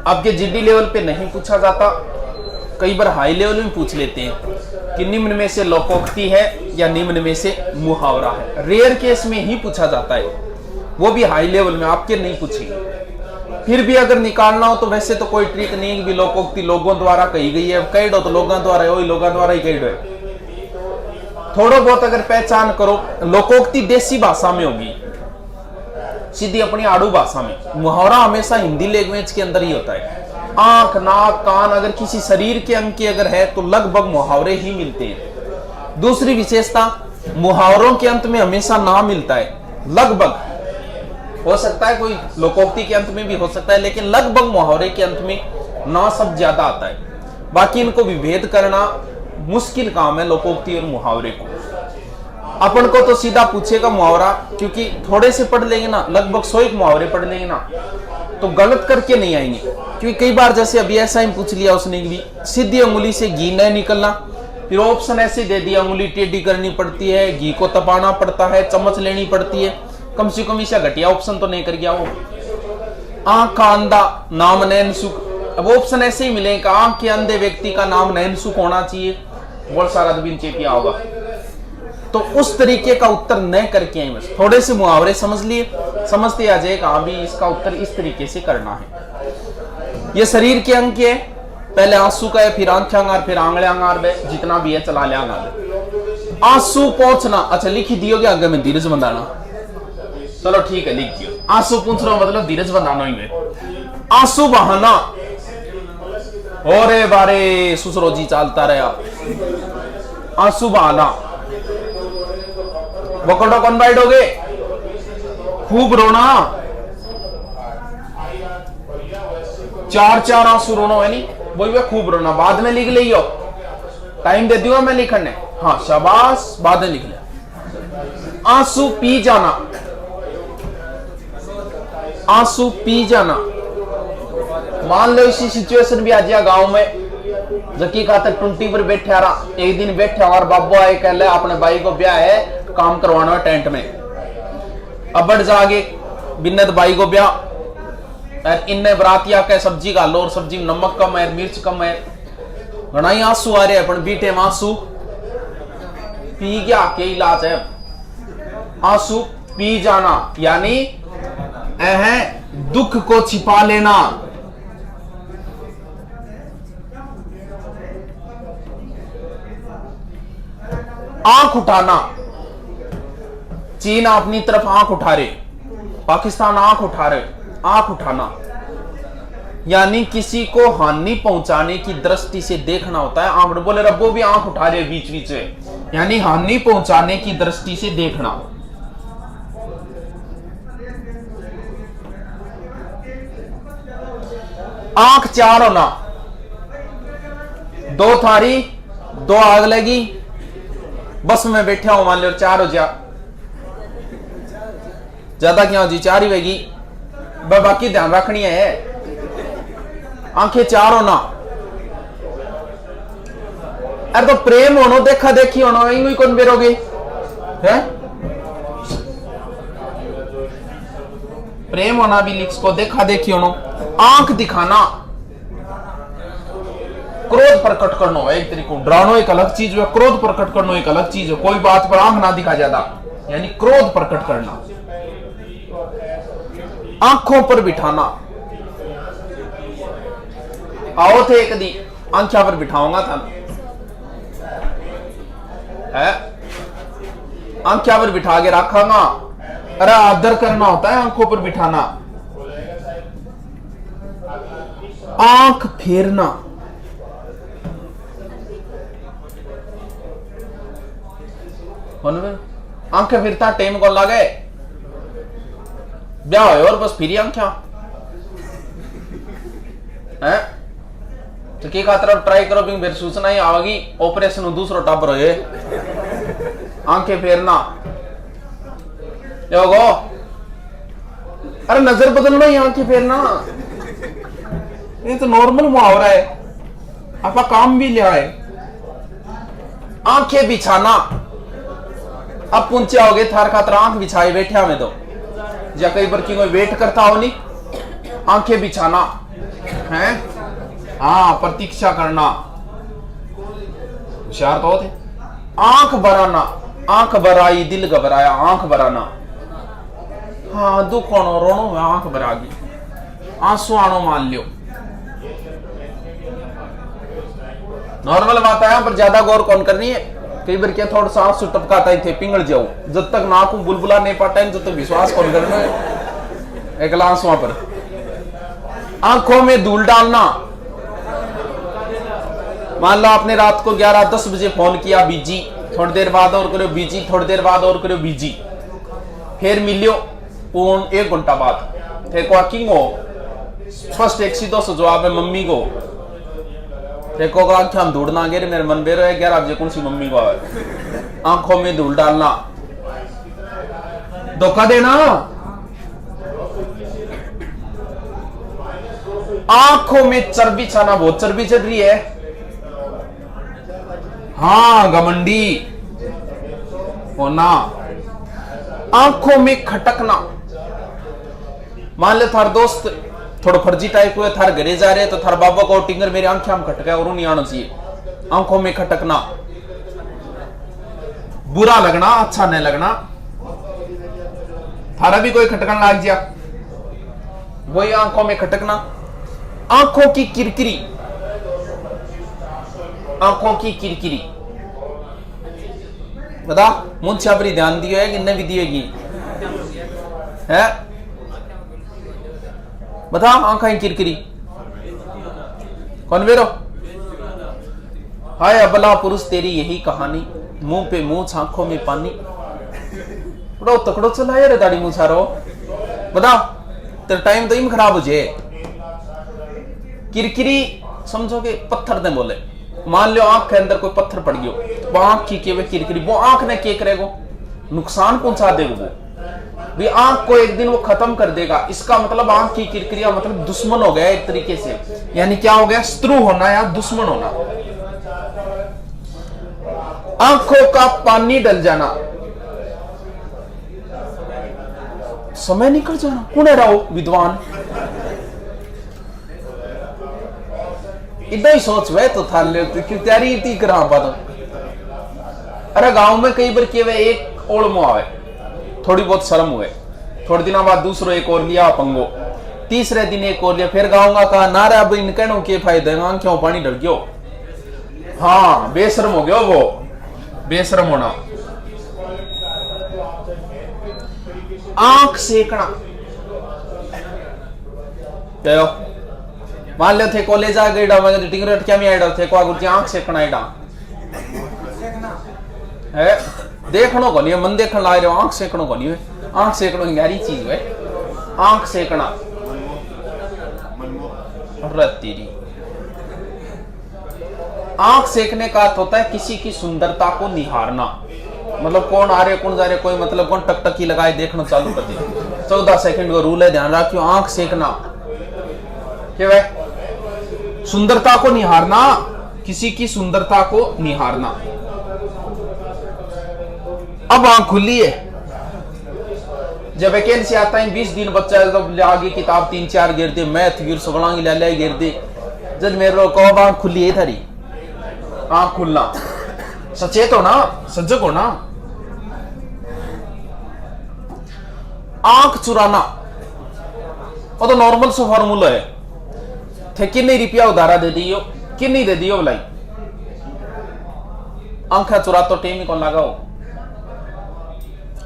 आपके GD level पे नहीं पूछा जाता, कई बार हाई लेवल में पूछ लेते हैं कि निम्न में से लोकोक्ति है या निम्न में से मुहावरा है। रेयर केस में ही पूछा जाता है, वो भी हाई लेवल में, आपके नहीं पूछेंगे। फिर भी अगर निकालना हो तो वैसे तो कोई ट्रिक नहीं है कि लोकोक्ति लोगों द्वारा कही गई है, कह दो तो लोगों द्वारा है, वही लोगों द्वारा ही कह दो है। थोड़ा बहुत अगर पहचान करो, लोकोक्ति देसी भाषा में होगी, सीधी अपनी आड़ू भाषा में। मुहावरा हमेशा हिंदी लैंग्वेज के अंदर ही होता है। आंख, नाक, कान अगर किसी शरीर के अंग के अगर है तो लगभग मुहावरे ही मिलते हैं। दूसरी विशेषता, मुहावरों के अंत में हमेशा ना मिलता है। लगभग हो सकता है कोई लोकोक्ति के अंत में भी हो सकता है, लेकिन लगभग मुहावरे के अंत में ना शब्द ज्यादा आता है। बाकी इनको विभेद करना मुश्किल काम है, लोकोक्ति और मुहावरे को। अपन को तो सीधा पूछेगा मुहावरा, क्योंकि थोड़े से पढ़ लेंगे ना, लगभग 100 मुहावरे पढ़ लेंगे ना, तो गलत करके नहीं आएंगे। क्योंकि कई बार जैसे अभी ऐसा ही पूछ लिया उसने भी, सीधी अंगुली से घी नहीं निकलना, फिर ऑप्शन ऐसे दे दिया, अंगुली टेढ़ी करनी पड़ती है, घी को तपाना पड़ता है, चम्मच लेनी पड़ती है, कम से कम इसका घटिया ऑप्शन तो नहीं कर गया वो। आंख का अंधा नाम नैनसुख, अब ऑप्शन ऐसे ही मिलेगा, आंख के अंधे व्यक्ति का नाम नैनसुख होना चाहिए, बहुत सारा बिन चेपिया होगा। तो उस तरीके का उत्तर न करके आए, बस थोड़े से मुहावरे समझ लिए, समझते आ जाएगा हाँ भी इसका उत्तर इस तरीके से करना है। ये शरीर के अंग के, पहले आंसू का है, फिर आंखेंगार, फिर आंगले अंगार, जितना भी है चला ले अंगार। आंसू पहुंचना, अच्छा लिख ही दियोगे आगे में धीरज बंधाना, चलो ठीक है लिख दियो। आंसू पूछ रहा मतलब धीरज बंधाना ही में। आंसू बहाना, और बारे सुसरो जी चलता रहा। आंसू बहाना, वकड़ो कन्वर्ट हो गए, खूब रोना, 4 आंसू रोना है नहीं, वही खूब रोना। बाद में लिख लियो, टाइम दे दियो मैं लिखने, हाँ शाबाश, बाद में लिख लिया। आंसू पी जाना, आंसू पी जाना, मान लो इसी सिचुएशन भी आ जाए गांव में, जकी खातर टुंटी पर बैठा रहा, एक दिन बैठा और बाबू आए कह ले अपने भाई को ब्याह है, काम करवाना है टेंट में। अब बढ़ जागे बिन्नत भाई को ब्याह, और इन्ने बरातिया के सब्जी का लो, और सब्जी में नमक कम है, मिर्च कम है, घना ही आंसू आ रहे हैं, पर बीटे में आंसू पी गया, क्या इलाज है। आंसू पी जाना यानी दुख को छिपा लेना। आंख उठाना, चीन अपनी तरफ आंख उठा रहे, पाकिस्तान आंख उठा रहे। आंख उठाना यानी किसी को हानि पहुंचाने की दृष्टि से देखना होता है। आंख बोले रब्बो भी आंख उठा रहे बीच बीच में, यानी हानि पहुंचाने की दृष्टि से देखना। आंख 4 होना, 2 थारी 2 आग लगी, बस में बैठा हूं, मान लो 4 हो जा, ज्यादा क्या हो जी 4 ही होगी, बाकी ध्यान रखनी है। आंखें 4 होना, अरे तो प्रेम होनो, देखा देखी होनो, इन कौन बेरोगे है। प्रेम होना भी लिख को, देखा देखी होनो। आंख दिखाना, क्रोध प्रकट करना है, एक तरीको डरानो एक अलग चीज है, क्रोध प्रकट करना एक अलग चीज है। कोई बात पर आंख ना दिखा ज्यादा, यानी क्रोध प्रकट करना। आंखों पर बिठाना, आओ थे एक दी आंखों पर बिठाऊंगा था है, आंखों पर बिठा के रखांगा। अरे आदर करना होता है, आंखों पर बिठाना। आंख फेरना, आंखें फिरता टाइम को लगे, ब्याह हो और बस फिर आंखें है तो की खातर ट्राई करो, फिर सूचना ही आवेगी ऑपरेशन दूसरो टापर हो। आंखें फेरना गो, अरे नजर बदलना ही आंखें फेरना, ये तो नॉर्मल मुहावरा है, आपका काम भी लिया है। आंखें बिछाना, अब पुंचे आओगे थार खातर आंख बिछाए बैठे हमें तो, या कई बार की कोई वेट करता हो नहीं। आंखें बिछाना हैं? हाँ, प्रतीक्षा करना। होशियार तो थे। आंख भराना, आंख भराई दिल घबराया, आंख भराना। हाँ, दुख होनो रोनो में आंख भरा गई, आंसू आनो मान लियो। नॉर्मल बात है, पर ज्यादा गौर कौन करनी है। कई बार क्या थोड़ा सा आंसू टपकाता ही थे, पिंगल जाओ। जब तक नाक में बुलबुला नहीं पाता है, जब तक विश्वास कौन करना है। एक आंसुओं पर आंखों में धूल डालना। मान लो आपने रात को 11-10 बजे फोन किया, बिजी, थोड़ी देर बाद और करो बिजी, थोड़ी देर बाद और करो बिजी, फिर मिलियो 1 घंटा बाद, थे को किंग हो फर्स्ट एक सीधो से जवाब है मम्मी को। देखो आंखें धूल ना गिर, मेरे मन बेरो है 11 बजे कौन सी मम्मी को आवे। आंखों में धूल डालना, धोखा देना। आंखों में चर्बी छाना, बहुत चर्बी चढ़ रही है। हाँ, घमंडी होना। आंखों में खटकना। मान ले थार दोस्त थोड़ा फर्जी टाइप हुए, थार घरे जा रहे तो थार बाबा को टिंगर मेरी आंखें में खटका और नहीं आना चाहिए। आंखों में खटकना, बुरा लगना, अच्छा नहीं लगना। थारा भी कोई खटकन लाग जा, वही आंखों में खटकना। आंखों की किरकिरी, आंखों की किरकिरी। बता मुंह छापरी ध्यान दियो है कि नहीं भी दिएगी है? बता आंखें किरकिरी कौन बेरो? हाय अबला पुरुष तेरी यही कहानी, मुंह पे मुंह आंखों में पानी। बड़ो तकड़ो चलाया रे दाढ़ी मुंह सारो। बता तेरा टाइम तो इम खराब हो जाए। किरकिरी समझोगे पत्थर ने बोले। मान लो आंख के अंदर कोई पत्थर पड़ गयो, वो आंख की केवे किरकिरी, वो आंख ने क्या करेगा? नुकसान पहुंचा देगा। वो भी आंख को एक दिन वो खत्म कर देगा। इसका मतलब आंख की किरकिरिया मतलब दुश्मन हो गया एक तरीके से। यानी क्या हो गया? शत्रु होना या दुश्मन होना। आंखों का पानी डल जाना, समय निकल जाना। कौन है रहो विद्वान? इतना ही सोच वे तो था ले क्यों तैयारी इतनी करा पाता। अरे गांव में कई बार केवे एक ओलमो आवे, थोड़ी बहुत शर्म हुए, थोड़े दिनों बाद दूसरो एक और लिया पंगो, तीसरे दिन एक और लिया, फिर गाँव का कहा ना रे अब इन कहने के फायदे, आंखों पानी डर गयो। हाँ बेशरम हो गया वो, बेशरम होना। आंख सेकना, मान लो थे कॉलेज आ गई मैं टिंगरेट क्या में आइडा थे को आगुर आंख सेकना आइडा है। देखनो को नहीं मन देखन ला रहे हो, आंख सेकनो को नहीं है। आंख सेकनो गहरी चीज है, आंख सेकना। तेरी आंख सेकने का अर्थ होता है किसी की सुंदरता को निहारना। मतलब कौन आ रहे कौन जा रहे कोई मतलब कौन टकटकी लगाए देखना चालू कर दे। 14 सेकंड का रूल है, ध्यान रखियो। आंख सेकना क्या है? सुंदरता को निहारना, किसी की सुंदरता को निहारना। अब आंख खुली है, जब वैकेंसी आता है 20 दिन बच्चा जब आगे किताब 3-4 गिर दे, मैथ गिर सगलांगी ले गिर दे, जब मेरे को अब आंख खुली है थारी। आंख खुलना, सचेत हो ना, सजग हो ना। आंख चुराना वो तो नॉर्मल सा फॉर्मूला है। थे किन्नी रुपया उधारा दे दियो, किन्नी दे दियो भलाई। आंखें चुरा तो टेम ही कौन लगाओ?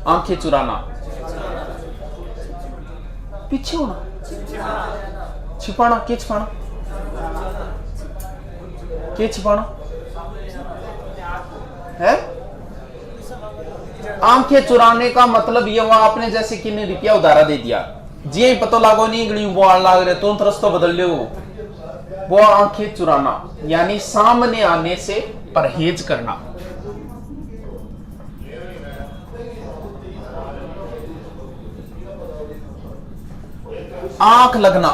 आंखें चुराना, पीछे होना, छिपाना। क्या छिपाना? क्या छिपाना है? आंखें चुराने का मतलब ये हुआ आपने जैसे किन्नी रुपया उधारा दे दिया, जी पता लागो नहीं गली वो लाग रहे तो रस्तो बदल लो। वो आंखें चुराना यानी सामने आने से परहेज करना। आंख लगना,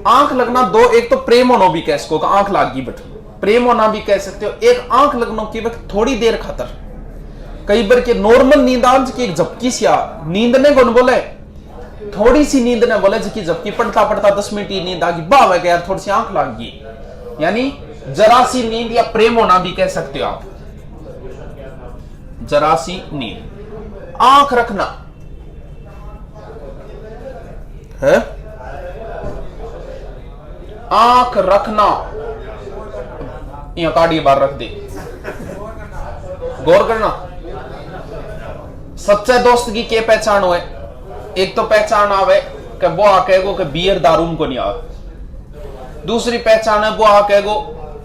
आंख लगना दो, एक तो प्रेम होना भी कह सको, आंख लागी बट प्रेम होना भी कह सकते हो। एक आंख लगना की वक्त थोड़ी देर खातर, कई बार के नॉर्मल नींद आज की एक झपकी सी नींद ने कौन बोले थोड़ी सी नींद ने बोले कि जबकि पढ़ता पढ़ता 10 मिनट की नींद आ गई, बाबा यार थोड़ी सी आंख लग गई, यानी जरा सी नींद या प्रेम होना भी कह सकते हो आप, जरा सी नींद। आंख रखना है, आंख रखना, यहां काड़ी बार रख दे, गौर करना। सच्चे दोस्त की क्या पहचान हो? एक तो पहचान आवे कि वो आकेगो कि बियर दारू को नहीं आवे, दूसरी पहचान है वो आकेगो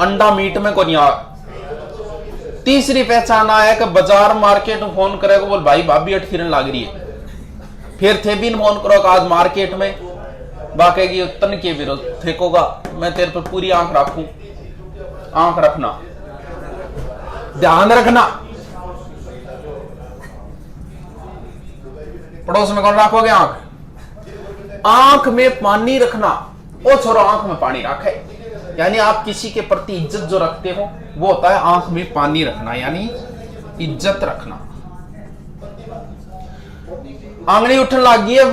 अंडा मीट में को नहीं आवे, तीसरी पहचान आया कि बाजार मार्केट में फोन करेगा बोल भाई भाभी अट फिरन लग रही है, फिर थे भी फोन करो आज मार्केट में बाकेगी तन के विरोध फेंकोगा, मैं तेरे पर पूरी आंख रखूं। आंख रखना, ध्यान रखना, पड़ोस में कौन रखोगे आंख? आंख में पानी रखना, ओ छोरो आंख में पानी रखे, यानी आप किसी के प्रति इज्जत जो रखते हो वो होता है आंख में पानी रखना, यानी इज्जत रखना। आंगली उठन लग गई है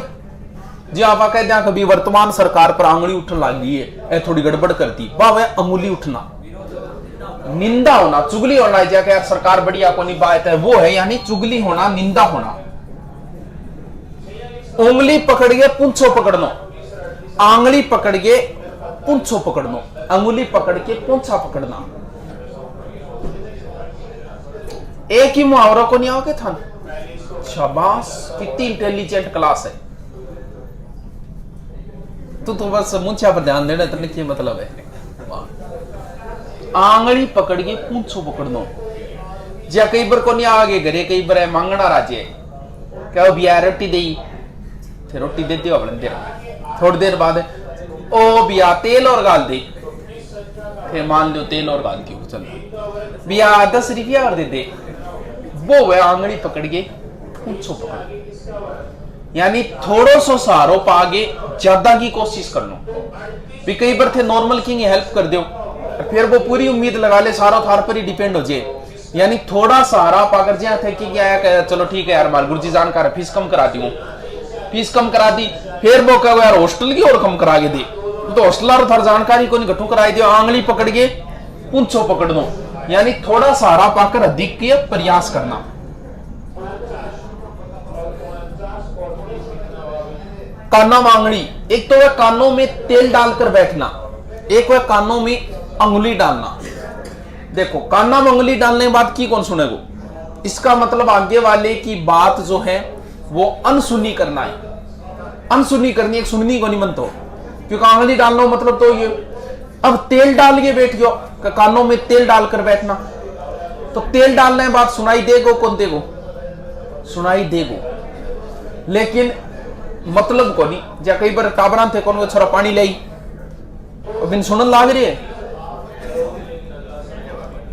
जी, आप कहते हैं कभी वर्तमान सरकार पर आंगली उठन लग गई है, थोड़ी गड़बड़ करती, वाह अंगुली उठना, निंदा होना, चुगली होना, जाके यार सरकार बढ़िया को नहीं बात है वो है, यानी चुगली होना, निंदा होना। उंगली पकड़ के पूंछो पकड़नो, आंगली पकड़ के पूंछो पकड़नो, अंगुली पकड़ के पूंछा पकड़ना। एक ही मुहावरा को नहीं आओगे था? शाबाश, कितनी इंटेलिजेंट क्लास है। तो बस मुंछा पर ध्यान देना, इतने क्या मतलब है। आंगली पकड़ के पूंछो पकड़नो, जा कई बार को नहीं आगे घरे, कई बार मांगना राज्य क्या बिया रोटी दे, रोटी देती हो अपने थोड़ी देर बाद ओ बिया तेल और गाल दे, फिर मान लो तेल और गाल दी, चलो बिया 10 रुपया और दे दे, वो वह आंगली पकड़ के पूंछो पकड़, यानी थोड़ो सो सहारो पागे ज्यादा की कोशिश कर लो। भी कई बार थे नॉर्मल की हेल्प कर दो, फिर वो पूरी उम्मीद लगा ले सारा थार पर ही डिपेंड हो जाए, यानी थोड़ा सहारा पाकर जहाँ थे कि क्या चलो ठीक है यार हमारे गुरुजी जानकार फीस कम कराती हूँ, फीस कम करा दी, फिर वो कहो यार हॉस्टल की और कम करा के दे, तो हॉस्टल और थार जानकारी को नहीं घटू कराई दियो, आंगली पकड़ के पूंछो पकड़ दो, यानी थोड़ा सहारा पाकर अधिक के प्रयास करना। कानों में आंगली, एक तो वह कानों में तेल डालकर बैठना, एक वह कानों में अंगुली डालना। देखो कानों में अंगुली डालने के बाद की कौन सुनेगो, इसका मतलब आगे वाले की बात जो है वो अनसुनी करना है, अनसुनी करनी, एक सुननी को नहीं मन तो, क्योंकि आंगली डालना मतलब तो ये। अब तेल डाल के बैठ गयो, कानों में तेल डालकर बैठना, तो तेल डालने के बाद सुनाई देगो कौन देगो, सुनाई देगो, लेकिन मतलब को नहीं। जा कई बार टाबरा थे कौन छोरा पानी लाई बिन सुनन लाग रही है,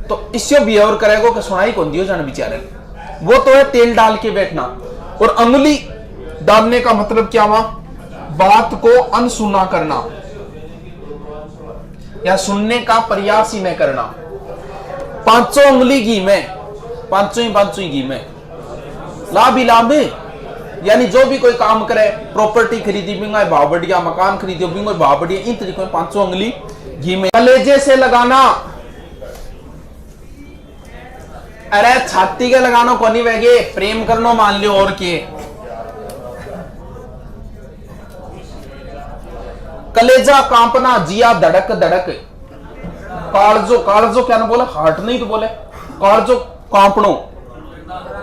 तो इससे बिहेव करेगो कि सुनाई कौन दियो जाने बेचारे, वो तो है तेल डाल के बैठना। और अंगुली डालने का मतलब क्या हुआ, बात को अनसुना करना या सुनने का प्रयास ही न करना। पांचों अंगुली घी में, पांचों ही घी में, लाभ ही लाभ है, यानी जो भी कोई काम करे, प्रॉपर्टी खरीदी बिंगा भाव बढ़िया, मकान खरीदो बिंगा भाव बढ़िया, इन तरीकों में पांचों अंगुली घी में। कलेजे से लगाना, अरे छाती के लगानो को नहीं वेगे, प्रेम करनो मान लियो और के। कलेजा कांपना, जिया धड़क धड़क, कालजो, कालजो क्या ना बोले, हार्ट नहीं तो बोले, कालजो कांपनो,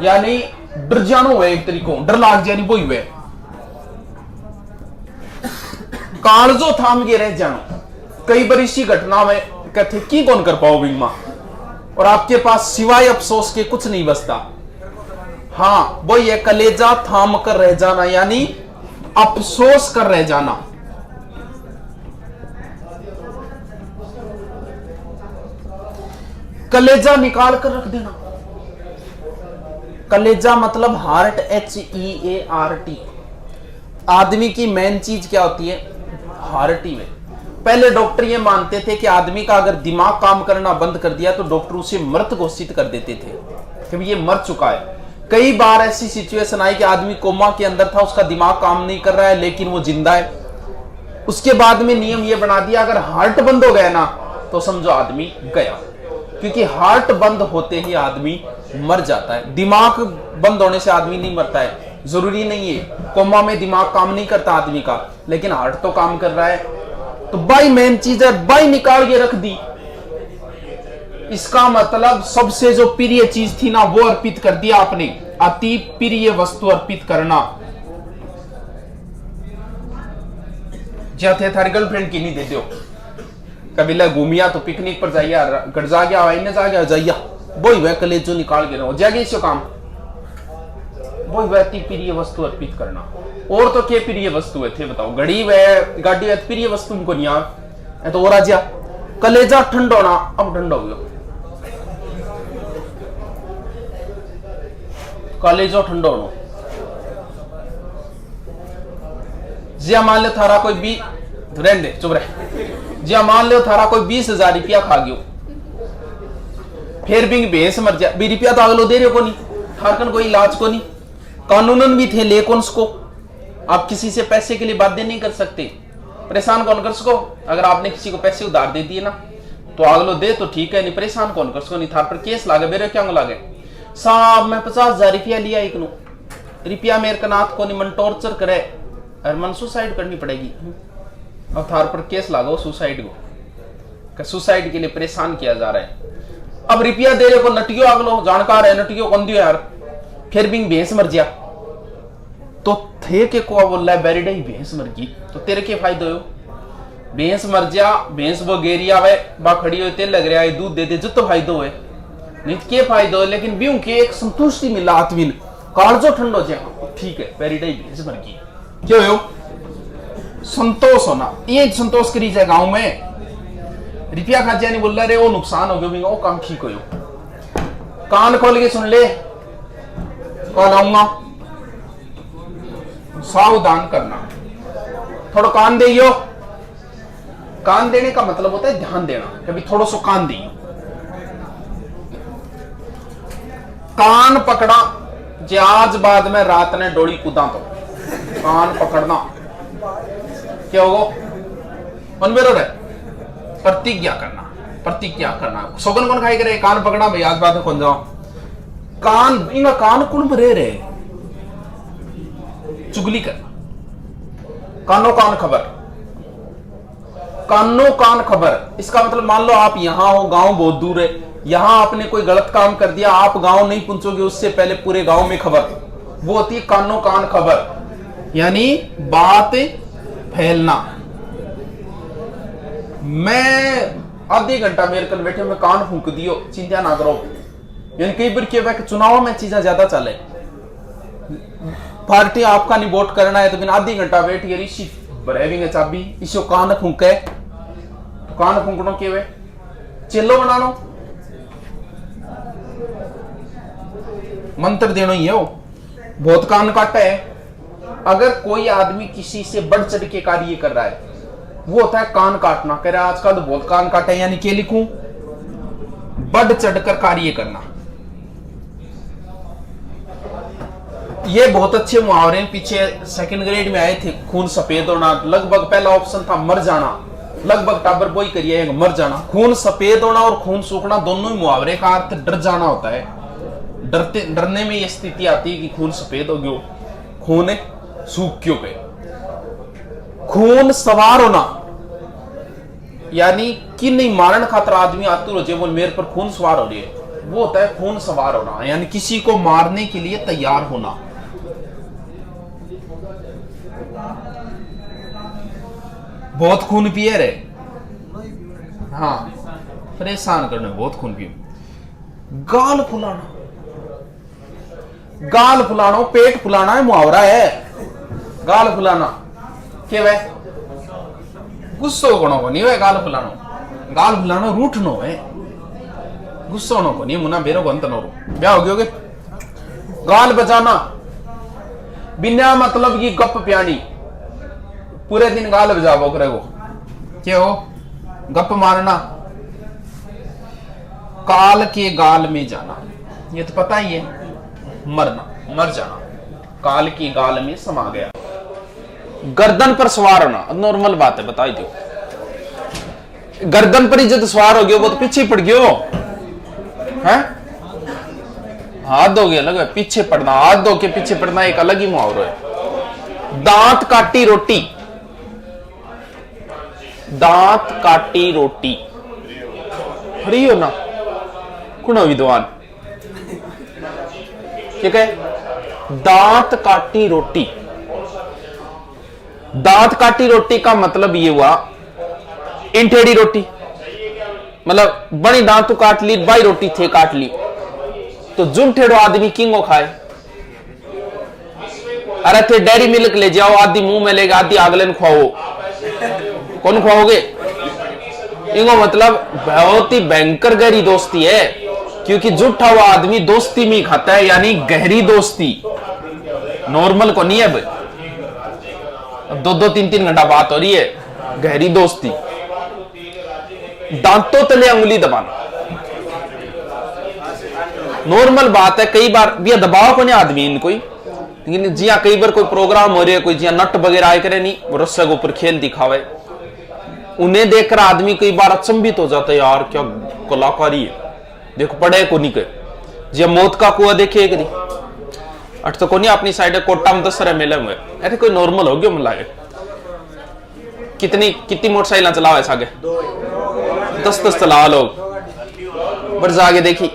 यानी डर जानो हुए, एक तरीकों डर लाग जानी वो हुए, कालजो थाम के रह जानो। कई बार इसी घटना में कहते की कौन कर पाओ बीमा, और आपके पास सिवाय अफसोस के कुछ नहीं बचता। हाँ वो ये कलेजा थाम कर रह जाना, यानी अफसोस कर रह जाना। कलेजा निकाल कर रख देना, कलेजा मतलब हार्ट, HEART। आदमी की मेन चीज क्या होती है, हार्ट ही में। पहले डॉक्टर ये मानते थे कि आदमी का अगर दिमाग काम करना बंद कर दिया तो डॉक्टर उसे मृत घोषित कर देते थे कि ये मर चुका है, कई बार ऐसी सिचुएशन आई कि आदमी कोमा के अंदर था, उसका दिमाग काम नहीं कर रहा है लेकिन वो जिंदा है। उसके बाद में नियम ये बना दिया अगर हार्ट बंद हो गया ना तो समझो आदमी गया, क्योंकि हार्ट बंद होते ही आदमी मर जाता है। दिमाग बंद होने से आदमी नहीं मरता है, जरूरी नहीं है। कोमा में दिमाग काम नहीं करता आदमी का, लेकिन हार्ट तो काम कर रहा है। तो बाई मेन चीज है, बाई निकाल के रख दी, इसका मतलब सबसे जो प्रिय चीज थी ना वो अर्पित कर दिया आपने। अति प्रिय वस्तु अर्पित करना। क्या थे थारी गर्लफ्रेंड की नहीं दे दो, कभी ला घूमिया तो पिकनिक पर जाइया, घर जा गया आईने जा गया जाइया, वही वह कलेजो निकाल के रहो जागे इसको काम, वही वह अति प्रिय वस्तु अर्पित करना। और तो क्या प्रिय वस्तु है थे बताओ, घड़ी वह गाड़ी प्रिय वस्तु उनको नहीं यार, तो और आ जा कलेजा ठंड होना, अब ठंड हो गया कलेजो ठंडो होना। जिया मान लो थारा कोई भी रहने दे चुप रहे, जिया मान लो थारा कोई 20,000 रुपया खा गयो, फिर भी भैंस मर जा, 20 रुपया तो अगलो दे रहे को नहीं, थारकन कोई इलाज को नहीं, कानूनन भी थे ले कौन सको, आप किसी से पैसे के लिए बातें नहीं कर सकते, परेशान कौन कर सको। अगर आपने किसी को पैसे उधार दे दिए ना तो अगलो दे तो ठीक है, नहीं परेशान कौन कर सको, नहीं थार पर केस लागे मेरे क्या लागे साहब मैं 50,000 रुपया लिया एक रुपया मेरे कनाथ को नहीं मन टॉर्चर करे और मन सुसाइड करनी पड़ेगी, अब थार पर केस लागो सुसाइड को, सुसाइड के लिए परेशान किया जा रहा है। अब रुपया दे रहे को नटियो अगलो जानकार है, नटियो कौन दियो यार, फिर भी भैंस मर जा तो थे के को बोल रहा है बैरिडे ही भैंस मर गई तो तेरे के फायदे हो, भैंस मर जा, भैंस वो गेरिया वे बा खड़ी हो तेल लग रहा है दूध दे दे जो तो फायदो है नहीं के फायदो है, लेकिन ब्यू के एक संतुष्टि मिला आत्मीन कालजो ठंडो जाए ठीक है बैरिडे ही भैंस मर गई, क्यों हो संतोष होना, ये संतोष करी जाए गांव में। रुपया खाजा नहीं बोल रहा रे वो नुकसान हो गया, वो काम ठीक हो, कान खोल के सुन ले कौन आऊंगा, सावधान करना, थोड़ा कान दे, कान देने का मतलब होता है ध्यान देना, कभी थोड़ा सा कान दी, कान पकड़ा जे आज बाद में रात ने डोली कूदा तो कान पकड़ना क्या होगा मनबेरो रे, प्रतिज्ञा करना, प्रतिज्ञा करना, सौगन कौन खाई करे कान पकड़ा भाई आज बात में कौन जाओ, कान इनका कान कुल भरे रहे, चुगली करना, कानो कान खबर, कानो कान खबर, इसका मतलब मान लो आप यहां हो, गांव बहुत दूर है, यहां आपने कोई गलत काम कर दिया, आप गांव नहीं पहुंचोगे उससे पहले पूरे गांव में खबर, वो होती है कानो कान खबर, यानी बात फैलना। मैं आधे घंटा मेरे कल बैठे मैं कान फूंक दियो चिंता ना करो, यानी कई बार क्या चुनाव में चीजें ज्यादा चले, पार्टी आपका नहीं वोट करना है तो बिना आधी घंटा बैठ गई ऋषि भरेंगे चाबी इसको कान फूंके, कान फूंकनो के वे चिल्लो बनानो, मंत्र देनो ही है वो, बहुत कान काटा है। अगर कोई आदमी किसी से बढ़ चढ़ के कार्य कर रहा है वो होता है कान काटना, कह रहा है आजकल तो बहुत कान काटे, यानी क्या लिखूं बढ़ चढ़कर कार्य करना। ये बहुत अच्छे मुहावरे पीछे सेकंड ग्रेड में आए थे, खून सफेद होना, लगभग पहला ऑप्शन था मर जाना, लगभग टाबर बोई करिए मर जाना, खून सफेद होना और खून सूखना दोनों ही मुहावरे का अर्थ डर जाना होता है, डरने में यह स्थिति आती है कि खून सफेद हो गयो, खून सूख क्यों गए। खून सवार होना यानी कि नहीं मारण खातर आदमी आतुर हो जाए, बोल मेरे पर खून सवार हो रही है, वो होता है खून सवार होना, यानी किसी को मारने के लिए तैयार होना। बहुत खून पिए रे, हाँ परेशान करने बहुत खून पिए। गाल फुलाना, गाल फुलाना पेट फुलाना है मुहावरा है, गाल फुलाना के वे गुस्सो को नहीं है, गाल फुलाना, गाल फुलाना रूठनो है, गुस्सो को नहीं, मुना बेरो को अंत नो ब्याह हो गयोगे। गाल बजाना बिना मतलब की गप प्यानी, पूरे दिन गाल बजावो करेगो, क्या हो गप मारना, काल के गाल में जाना, ये तो पता ही है मरना, मर जाना, काल की गाल में समा गया। गर्दन पर सवार होना नॉर्मल बात है, बताई दो। गर्दन पर ही जब सवार हो गया वो तो पीछे पड़ गयो है। हाथ धो गया अलग है, पीछे पड़ना, हाथ धो के पीछे पड़ना एक अलग ही मुहावरा है। दांत काटी रोटी, दांत काटी रोटी, हरी हो ना कुण विद्वान ठीक है। दांत काटी रोटी, दांत काटी रोटी का मतलब ये हुआ इंटेड़ी रोटी, मतलब बड़ी दांत काट ली, बाई रोटी थे काट ली, तो जुन ठेड़ो आदमी किंगो खाए। अरे थे डेयरी मिल्क ले जाओ, आधी मुंह में लेगा, आधी आगलन खुआओ, कौन खुआओगे? इनको मतलब बहुत ही भयंकर गहरी दोस्ती है, क्योंकि जुटा हुआ आदमी दोस्ती में खाता है, यानी गहरी दोस्ती, नॉर्मल को नहीं है भाई। अब 2-2, 3-3 घंटा बात हो रही है, गहरी दोस्ती। दांतों तले अंगुली दबाना नॉर्मल बात है। कई बार भी दबाव को नहीं आदमी इन कोई, लेकिन जिया कई बार कोई प्रोग्राम हो रहे है, कोई जिया नट वगैरह आए करे नहीं, रस्से के ऊपर खेल दिखावे, उन्हें देखकर आदमी कई बार अचंभित हो जाता है, यार क्या कलाकारी है, देखो पड़े को नहीं कर जिया मौत का कुआ देखे एक अट तो को नहीं अपनी साइड कोटा में 10 मेले हुए, ऐसे कोई नॉर्मल हो गया मन लागे। कितनी मोटरसाइकिल चलावे सागे 10 चला लोग, बट जाके देखी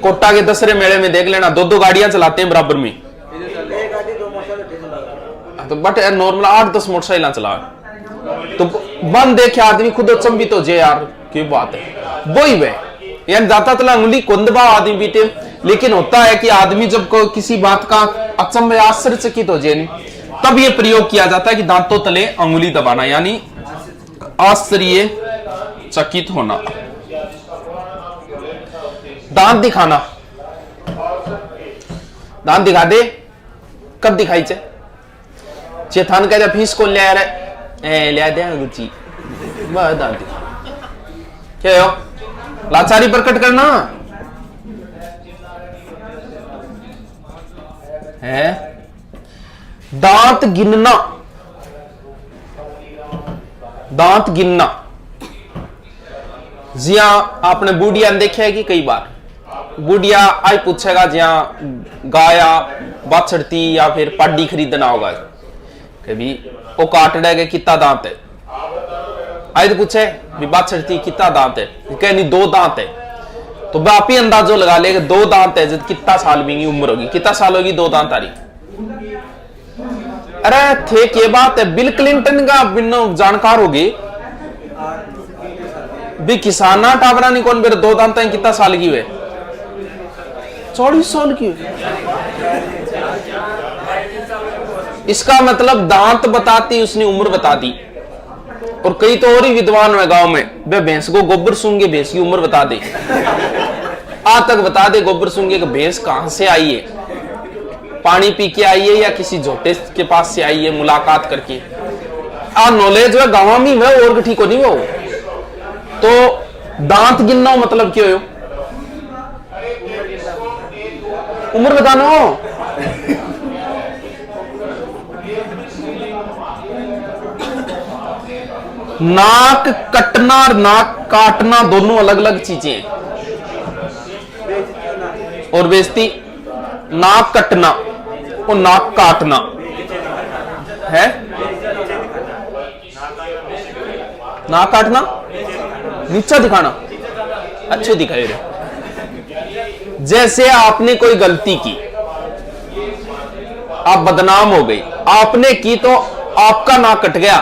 कोटा के 10 मेले में देख लेना 2-2 गाड़ियां चलाते हैं बराबर में, तो बट नॉर्मल 8-10 मोटरसाइकिल चला, तो बंद देखे आदमी खुद अचंभित हो जाए, यार क्या बात है। वही वे यानी दाता तला अंगुली कुंदबा आदमी बीते, लेकिन होता है कि आदमी जब को किसी बात का अचंभे आश्चर्यचकित हो जाए तब यह प्रयोग किया जाता है कि दांतों तले अंगुली दबाना, यानी आश्चर्यचकित होना। दांत दिखाना, दांत दिखा दे, कब दिखाई चे चेथान कहते फीस को ले लिया दे गुची दांत दिखा, क्या हो लाचारी प्रकट करना है। दांत गिनना, दांत गिनना, जिया आपने बूढ़िया देखा है कि कई बार बूढ़िया आई पूछेगा जिया गाया बाछड़ती या फिर पाडी खरीदना होगा, कभी वो काट देगा कितना दांत है, आई तो पूछे भी बाछड़ती कितना दांत है, कहनी 2 दांत है, तो आप ही अंदाजो लगा लेगा 2 दांत है, जब कितना साल भी उम्र होगी, कितना साल होगी 2 दांत आ रही। अरे थे क्या बात है, बिल क्लिंटन का बिनो जानकार होगी भी किसाना टावरा नहीं कौन मेरे 2 दांत हैं, कितना साल की हुए 40 साल की। इसका मतलब दांत बताती उसने उम्र बता दी। और कई तो और ही विद्वान है गांव में, वे भैंस को गोबर सूंघे भैंस की उम्र बता दे, आज तक बता दे गोबर सूंघे कि भैंस कहां से आई है, पानी पी के आई है या किसी झोटे के पास से आई है मुलाकात करके। आ नॉलेज है गांव में है और ठीक हो नहीं वो। तो दांत गिनना मतलब क्यों हो, उम्र बताना हो। नाक कटना और नाक काटना दोनों अलग अलग चीजें हैं। और बेइज्जती नाक कटना और नाक काटना है। नाक काटना नीचा दिखाना, अच्छे दिखाई रहे। जैसे आपने कोई गलती की, आप बदनाम हो गई, आपने की तो आपका नाक कट गया,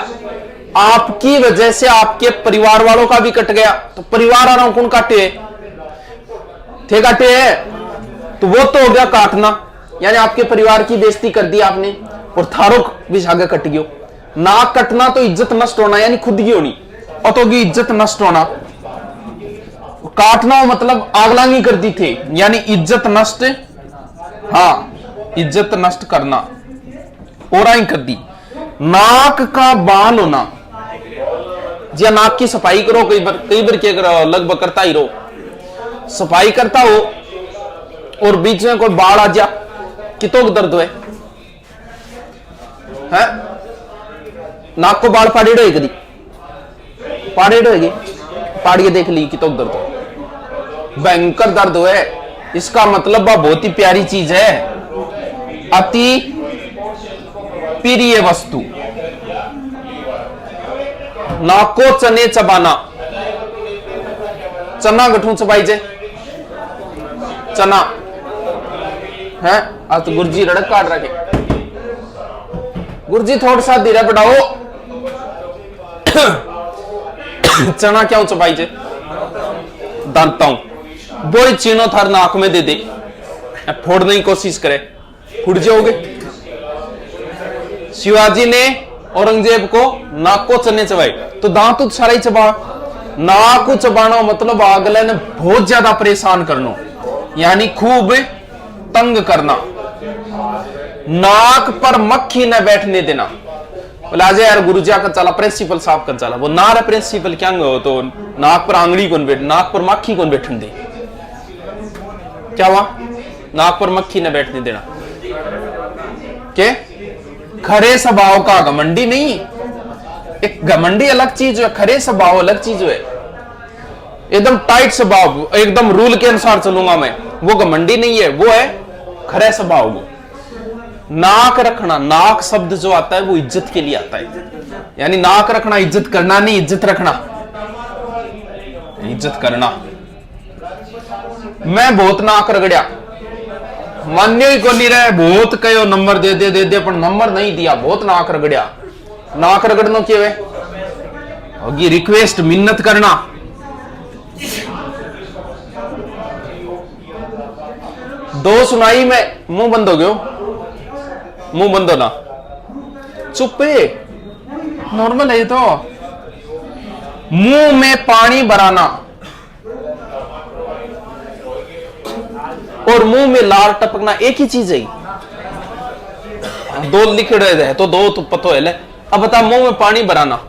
आपकी वजह से आपके परिवार वालों का भी कट गया, तो परिवार वालों कौन काटे थे, काटे है, तो वो तो हो गया काटना, यानी आपके परिवार की बेइज्जती कर दी आपने और थारो भी आगे कट गयो। नाक कटना तो इज्जत नष्ट होना, यानी खुद की होनी, और तो की इज्जत नष्ट होना। काटना मतलब आगलांगी कर दी थी, यानी इज्जत नष्ट, हाँ इज्जत नष्ट करना, ओराई कर दी। नाक का बाल होना, जी नाक की सफाई करो, कई बार क्या करो, लगभग करता ही रहो, सफाई करता हो और बीच में कोई बाल आ जा कितों दर्द है? हैं? नाक को बाल फाड़ेड़ो है, कदी फाड़ेड़ो है, फाड़िए देख ली कितों दर्द है, भयंकर दर्द है। इसका मतलब वह बहुत ही प्यारी चीज है, अति प्रिय वस्तु। नाक को चने चबाना, चना गठू चबाई जे, चना है। आज तो गुरुजी रड़क काट रखे, गुरुजी थोड़ा सा धीरे बढ़ाओ। चना क्यों चबाई जे? दांतों बोई चीनो थार नाक में दे दे, फोड़ने की कोशिश करे, फूट जाओगे। शिवाजी ने औरंगजेब को नाक को चने चबाए, तो दांत तो सारा ही चबा। नाक को चबाना मतलब अगले ने बहुत ज्यादा परेशान करना, यानी खूब तंग करना। नाक पर मक्खी न बैठने देना। बोला आज यार गुरुजी का चला प्रिंसिपल साहब कर चला, वो ना रे प्रिंसिपल क्या हो, तो नाक पर आंगड़ी कौन बैठ, नाक पर मक्खी कौन बैठने दे? क्या हुआ? नाक पर मक्खी न बैठने देना। के खरे स्वभाव का घमंडी नहीं, एक घमंडी अलग चीज है, खरे स्वभाव अलग चीज है। एकदम टाइट स्वभाव, एकदम रूल के अनुसार चलूंगा मैं, वो घमंडी नहीं है, वो है खरे स्वभाव। वो नाक रखना, नाक शब्द जो आता है वो इज्जत के लिए आता है, यानी नाक रखना इज्जत करना नहीं, इज्जत रखना, इज्जत करना। मैं बहुत नाक रगड़िया, मान्य ही को नहीं रहे, बहुत कहो नंबर दे दे पर नंबर नहीं दिया, बहुत नाक रगड़िया। नाक रगड़ना क्यों है? होगी रिक्वेस्ट, मिन्नत करना। दो सुनाई में मुंह बंद हो गयो, मुंह बंद होना, चुप है, नॉर्मल है। तो मुंह में पानी भराना और मुंह में लार टपकना एक ही चीज है। दो लिख रहे हैं तो दो तो पतो है ले। अब बता, मुंह में पानी भराना,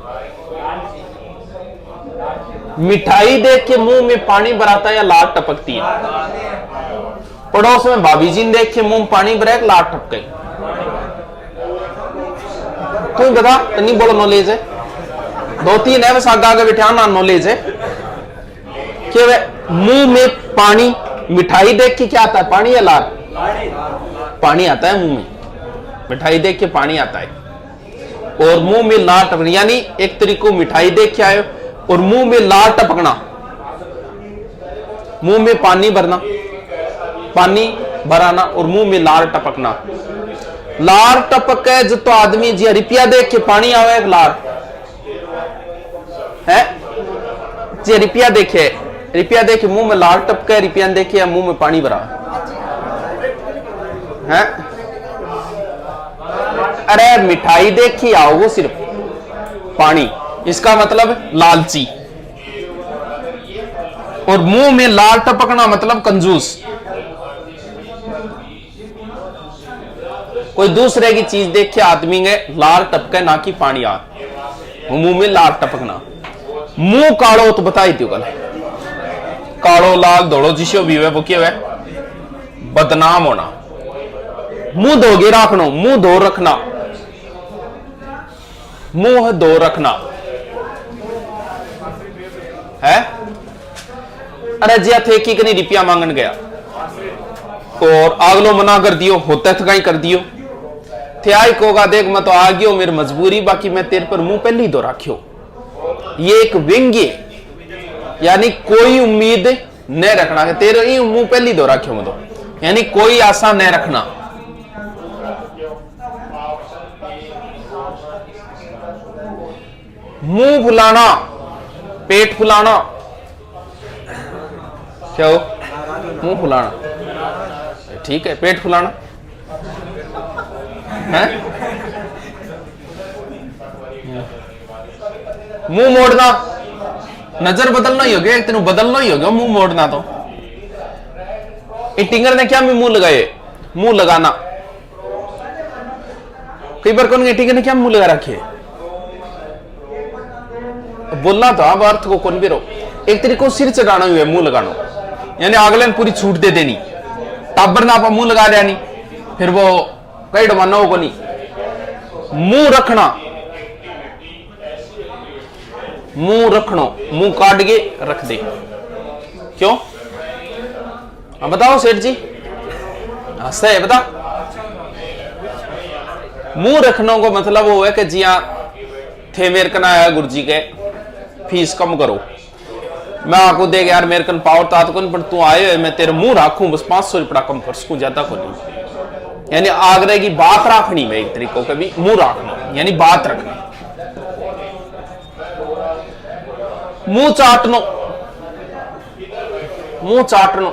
मिठाई देख के मुंह में पानी भराता है या लार टपकती है? पड़ोस में भाभी जी ने देख के मुंह में पानी भरा, लार टपके। तू बता, नहीं बोलो नॉलेज है, दो तीन है बस आगे बैठा ना, नॉलेज है कि मुंह में पानी, मिठाई देख के क्या आता है? पानी या लार? पानी आता है मुंह में, मिठाई देख के पानी आता है। और मुंह में लार टपकना, यानी एक तरीको मिठाई देख के आए और मुंह में लार टपकना, मुंह में पानी भरना, पानी भराना और मुंह में लार टपकना। लार टपक है जो तो आदमी जी रुपया देख के पानी आवे, लार है जी, रुपया देखे, रुपया देखे मुंह में लार टपके, रुपया देखे मुंह में पानी भरा है। अरे मिठाई देखी आओगे सिर्फ पानी, इसका मतलब लालची। और मुंह में लाल टपकना मतलब कंजूस। कोई दूसरे की चीज देख के आदमी ने लाल टपके, ना कि पानी आ, मुंह में लाल टपकना। मुंह काड़ो तो बताई थी कल, काड़ो लाल धोड़ो जिसो भी है वो क्या है? बदनाम होना। मुंह धोगे रखना, मुंह धो रखना, मुंह धो रखना है। अरे जिया थे कि नहीं रुपया मांगन गया और आगलो मना कर दियो, होता था कहीं कर दियो थे, आई कोगा देख मैं तो आ गयो, मेरी मजबूरी, बाकी मैं तेरे पर मुंह पहले ही दो रखियो। ये एक व्यंग्य, यानी कोई उम्मीद न रखना है, तेरे ही मुंह पहले ही दो रखियो मैं तो, यानी कोई आशा न रखना। मुंह फुलाना, पेट फुलाना, क्या हो? मुंह फुलाना, ठीक है। पेट फुलाना है, मुंह मोड़ना, नजर बदलना ही हो गया, तेन बदलना ही हो गया मुंह मोड़ना। तो टिंगर ने क्या मुंह लगाए? मुंह लगाना। कई बार कौन टिंगर ने क्या मुंह लगा रखे? बोलना तो अब अर्थ को कौन भी रो, एक तरीके को सिर चढ़ाना हुआ मुंह लगाना, यानी अगले ने पूरी छूट दे देनी। टाबर ना आप मुंह लगा लिया नहीं फिर वो कई डमाना हो को नहीं। मुंह रखना, मुंह रखनो, मुंह काट के रख दे। क्यों? हाँ बताओ सेठ जी, हंसते है बता। मुंह रखने को मतलब वो है कि जी हाँ थे मेरे कन आया गुरु जी के, फीस कम करो, मैं आपको देख यार मेरे कन पावर तात को, पर तू आए मैं तेरे मुंह राखूं बस 500 रुपया कम कर सकूं, ज्यादा को नहीं। यानी आग्रह की बात रखनी में एक तरीकों का भी मुंह रखना, यानी बात रखना। मुंह चाटनो, मुंह चाटनो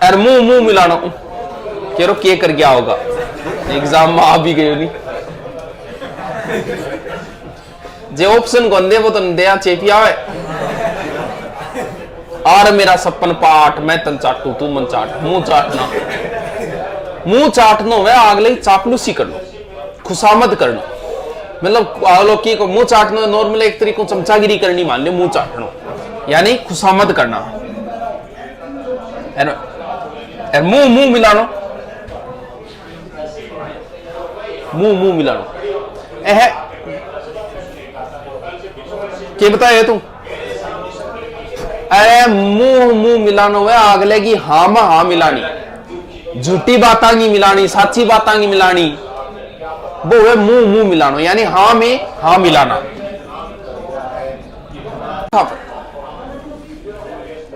और मुंह मुंह मिलाना। कह रो के कर गया होगा, एग्जाम में आ भी गए नहीं। जे ऑप्शन को दे वो तो दया चेपिया है। आर मेरा सपन पाठ, मैं तन चाटू तू मन चाट। मुंह चाटना, मुंह चाटनो है अगले चापलूसी करना, खुशामद करना। मतलब लोग की को मुंह चाटना नॉर्मल एक तरीके चमचागिरी करनी मान ले। मुंह चाटना यानी खुशामद करना। मुंह मुंह मिलानो, मुंह मुंह मिलानो के बताए तू। अरे मुंह मुंह मिलानो है अगले की हाँ में हाँ मिलानी, झूठी बातां की मिलानी, साची बातां की मिलानी, वो है मुंह मुंह मिलानो, यानी हाँ में हाँ मिलाना।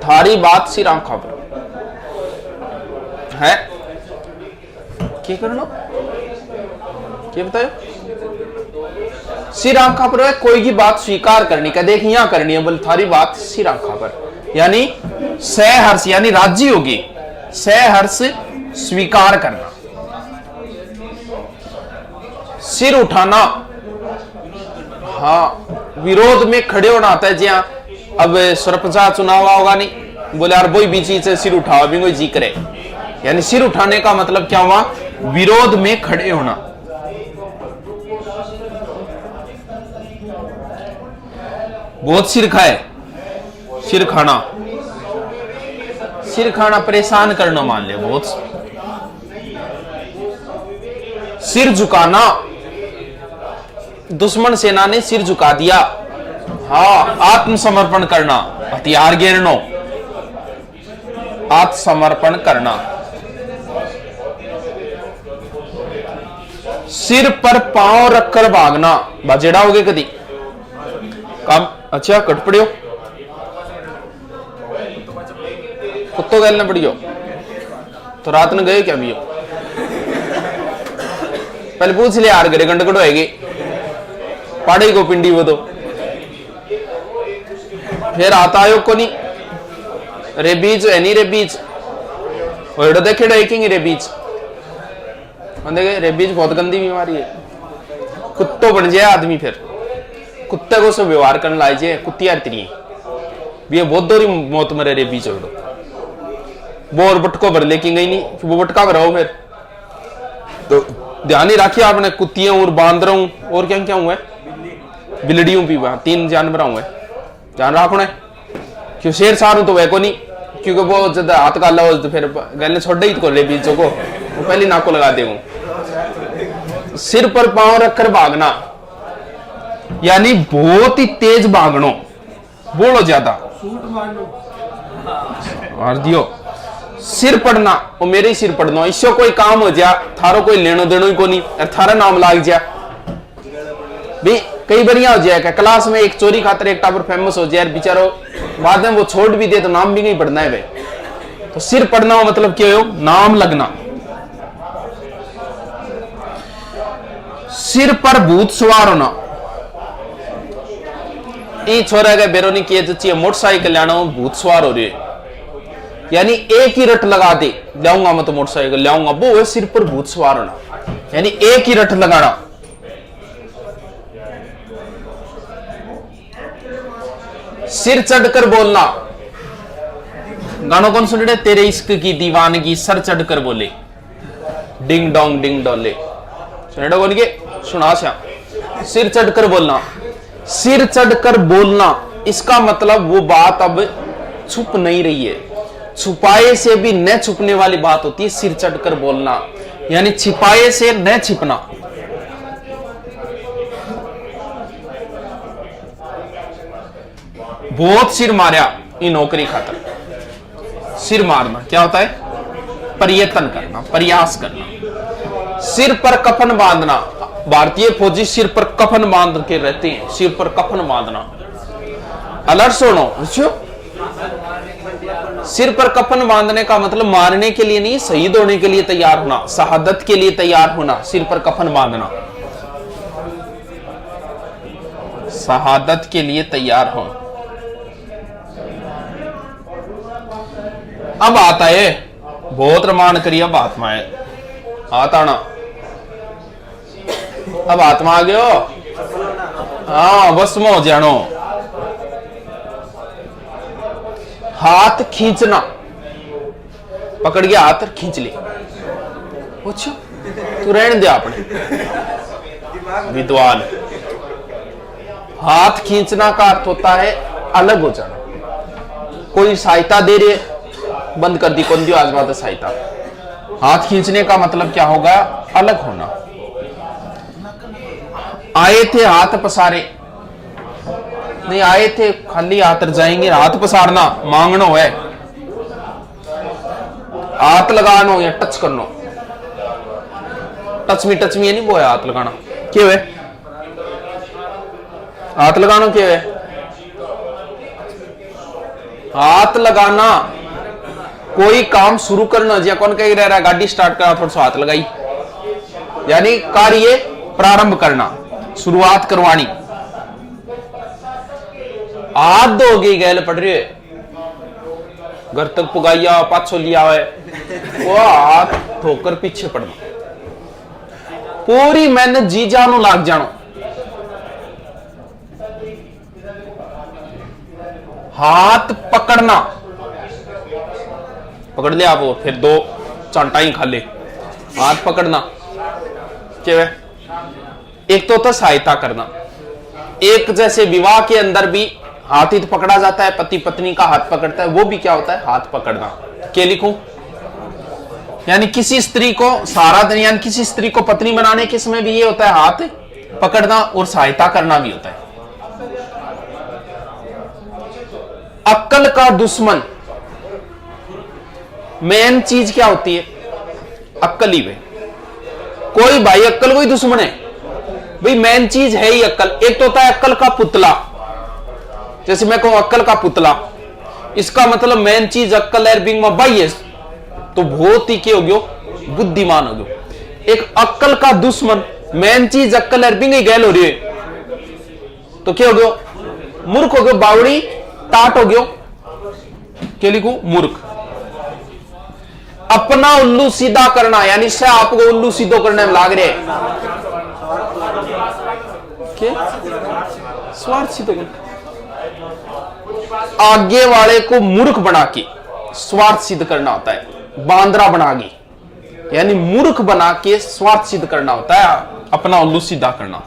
थारी बात सिर आंखा पर है, क्या करना क्या बताए। सिर आंखा पर है कोई की बात स्वीकार करनी का, देख यहां करनी है बोल थारी बात सिर आंखा पर, यानी सहर्ष यानी राजी होगी, सहर्ष स्वीकार करना। सिर उठाना, हाँ विरोध में खड़े होना आता है। जी हाँ अब सरपंच चुनाव होगा नहीं, बोले यार वही भी चीज से सिर उठाओ भी कोई जी करे, यानी सिर उठाने का मतलब क्या हुआ, विरोध में खड़े होना। बहुत सिर खाए, सिर खाना, सिर खाना परेशान करना मान ले बहुत। सिर झुकाना, दुश्मन सेना ने सिर झुका दिया। हाँ आत्मसमर्पण करना, हथियार गिरनो, आत्मसमर्पण करना। सिर पर पांव रखकर भागना, बाजेड़ा हो गए कदी काम। अच्छा कट पड़ियो कुत्तों गलने पड़ियो तो रात ने गए क्या भी हो, पहले पूछ ले यार गरे गंडगड़ होएगी पाड़ी को पिंडी वो तो फिर आता आयो को नहीं। रेबीज है नहीं, रेबीज वो देखे डेकिंग रेबीज देखे। रेबीज बहुत गंदी बीमारी है, कुत्तों बन जाए आदमी, फिर कुत्ते को सब व्यवहार करने लाई जाए, कुत्ती आती भी बहुत दोरी मौत मरे रेबीज हो वो और बटको भर लेकिन गई नहीं, वो बटका भराओ फिर तो ध्यान ही रखिए आपने। कुत्तियों और बांदरों और क्या क्या हुआ है, बिल्लियों भी वहां 3 जानवर हुए, ध्यान रखना है। क्यों शेर सारू तो वह को नहीं, क्योंकि वो जब हाथ का लो तो फिर गलने छोड़ ही को रेबीजों को वो पहले नाको लगा दे। सिर पर पांव रखकर भागना यानी बहुत ही तेज भागनो, बोलो ज्यादा और दियो। सिर पड़ना, वो मेरे ही सिर पड़ना, इससे कोई काम हो जा थारो कोई लेनो देनो ही को नहीं, और थारा नाम लाग जा भी। कई बढ़िया हो जाएगा क्लास में एक चोरी खातर एक टावर फेमस हो जाए बेचारो, बाद में वो छोड़ भी दे तो नाम भी नहीं पढ़ना है भाई। तो सिर पड़ना हो मतलब क्या हो, नाम लगना। सिर पर भूत सवार होना, ये छोरा के बेरोनी किए तो मोटरसाइकिल लाना भूत सवार हो रही है, यानी एक ही रट लगा दे लाऊंगा मैं तो मोटरसाइकिल लाऊंगा, वो है सिर पर भूत सवार होना, यानी एक ही रट लगाना। सिर चढ़कर बोलना, गानों कौन सुन रहे, तेरे इश्क की दीवानगी सर चढ़कर बोले, डिंग डोंग डिंग डोले सुन कौन के सुना श्याम। सिर चढ़कर बोलना, सिर चढ़कर बोलना इसका मतलब वो बात अब छुप नहीं रही है, छुपाए से भी न छुपने वाली बात होती है सिर चढ़कर बोलना, यानी छिपाए से न छिपना। बहुत सिर मारा ये नौकरी खातर। सिर मारना क्या होता है? प्रयत्न करना, प्रयास करना। सिर पर कफन बांधना, भारतीय फौजी सिर पर कफन बांध के रहते हैं, सिर पर कफन बांधना। अलर्ट सुनो, सिर पर कफन बांधने का मतलब मारने के लिए नहीं, शहीद होने के लिए तैयार होना, शहादत के लिए तैयार होना, सिर पर कफन बांधना, शहादत के लिए तैयार होना। अब आता है, बहुत रमान करिए, अब आत्मा है, आता ना, अब आत्मा आ गयो, हाँ बस मो जानो। हाथ खींचना, पकड़ गया हाथ और खींच ले, अच्छा तू रहने दे अपने विद्वान। हाथ खींचना का अर्थ होता है अलग हो जाना। कोई सहायता दे रहे, बंद कर दी कौन दियो आज बात सहायता। हाथ खींचने का मतलब क्या होगा? अलग होना। आए थे हाथ पसारे, नहीं आए थे खाली हाथ जाएंगे, हाथ पसारना मांगनो है, हाथ लगानो या टच करनो। टच मी नहीं वो है हाथ लगाना, क्यों है हाथ लगाना? क्यों है हाथ लगाना? कोई काम शुरू करना, जिया कौन कह रहा है गाड़ी स्टार्ट करा थोड़ा सा हाथ लगाई, यानी कार्य प्रारंभ करना, शुरुआत करवानी। हाथ धोगी गैल पड़ रही है, घर तक पुगाइया पाछो लिया है, वो हाथ धोकर पीछे पड़ना, पूरी मेहनत जी जानो लाग जानो। हाथ पकड़ना, पकड़ लिया वो, फिर दो चांटा ही खा ले। हाथ पकड़ना क्या है? एक तो होता सहायता करना, एक जैसे विवाह के अंदर भी हाथ ही तो पकड़ा जाता है, पति पत्नी का हाथ पकड़ता है, वो भी क्या होता है? हाथ पकड़ना। क्या लिखूं? यानी किसी स्त्री को सहारा देना, यानी किसी स्त्री को पत्नी बनाने के समय भी ये होता है हाथ पकड़ना, और सहायता करना भी होता है। अक्ल का दुश्मन, मेन चीज क्या होती है? अक्ल ही। वे कोई भाई अक्ल कोई दुश्मन है भाई, मेन चीज है ही अक्ल। एक तो होता है अक्ल का पुतला, जैसे मैं कहूं अक्ल का पुतला, इसका मतलब मेन चीज अक्ल है, बिंग में बाई है तो बहुत ही क्या हो गयो? बुद्धिमान हो गयो। एक अक्ल का दुश्मन, मेन चीज अक्ल है, बिंग ही गैल हो रही है तो क्या हो गयो? मूर्ख हो गयो, बावड़ी टाट हो गयो। क्या लिखूं? मूर्ख। अपना उल्लू सीधा करना, यानी से आपको उल्लू सीधो करने में लाग रहे क्या? स्वार्थ सिद्ध करना, आगे वाले को मूर्ख बना के स्वार्थ सिद्ध करना होता है। बांद्रा बना के, यानी मूर्ख बना के स्वार्थ सिद्ध करना होता है, अपना उल्लू सीधा करना।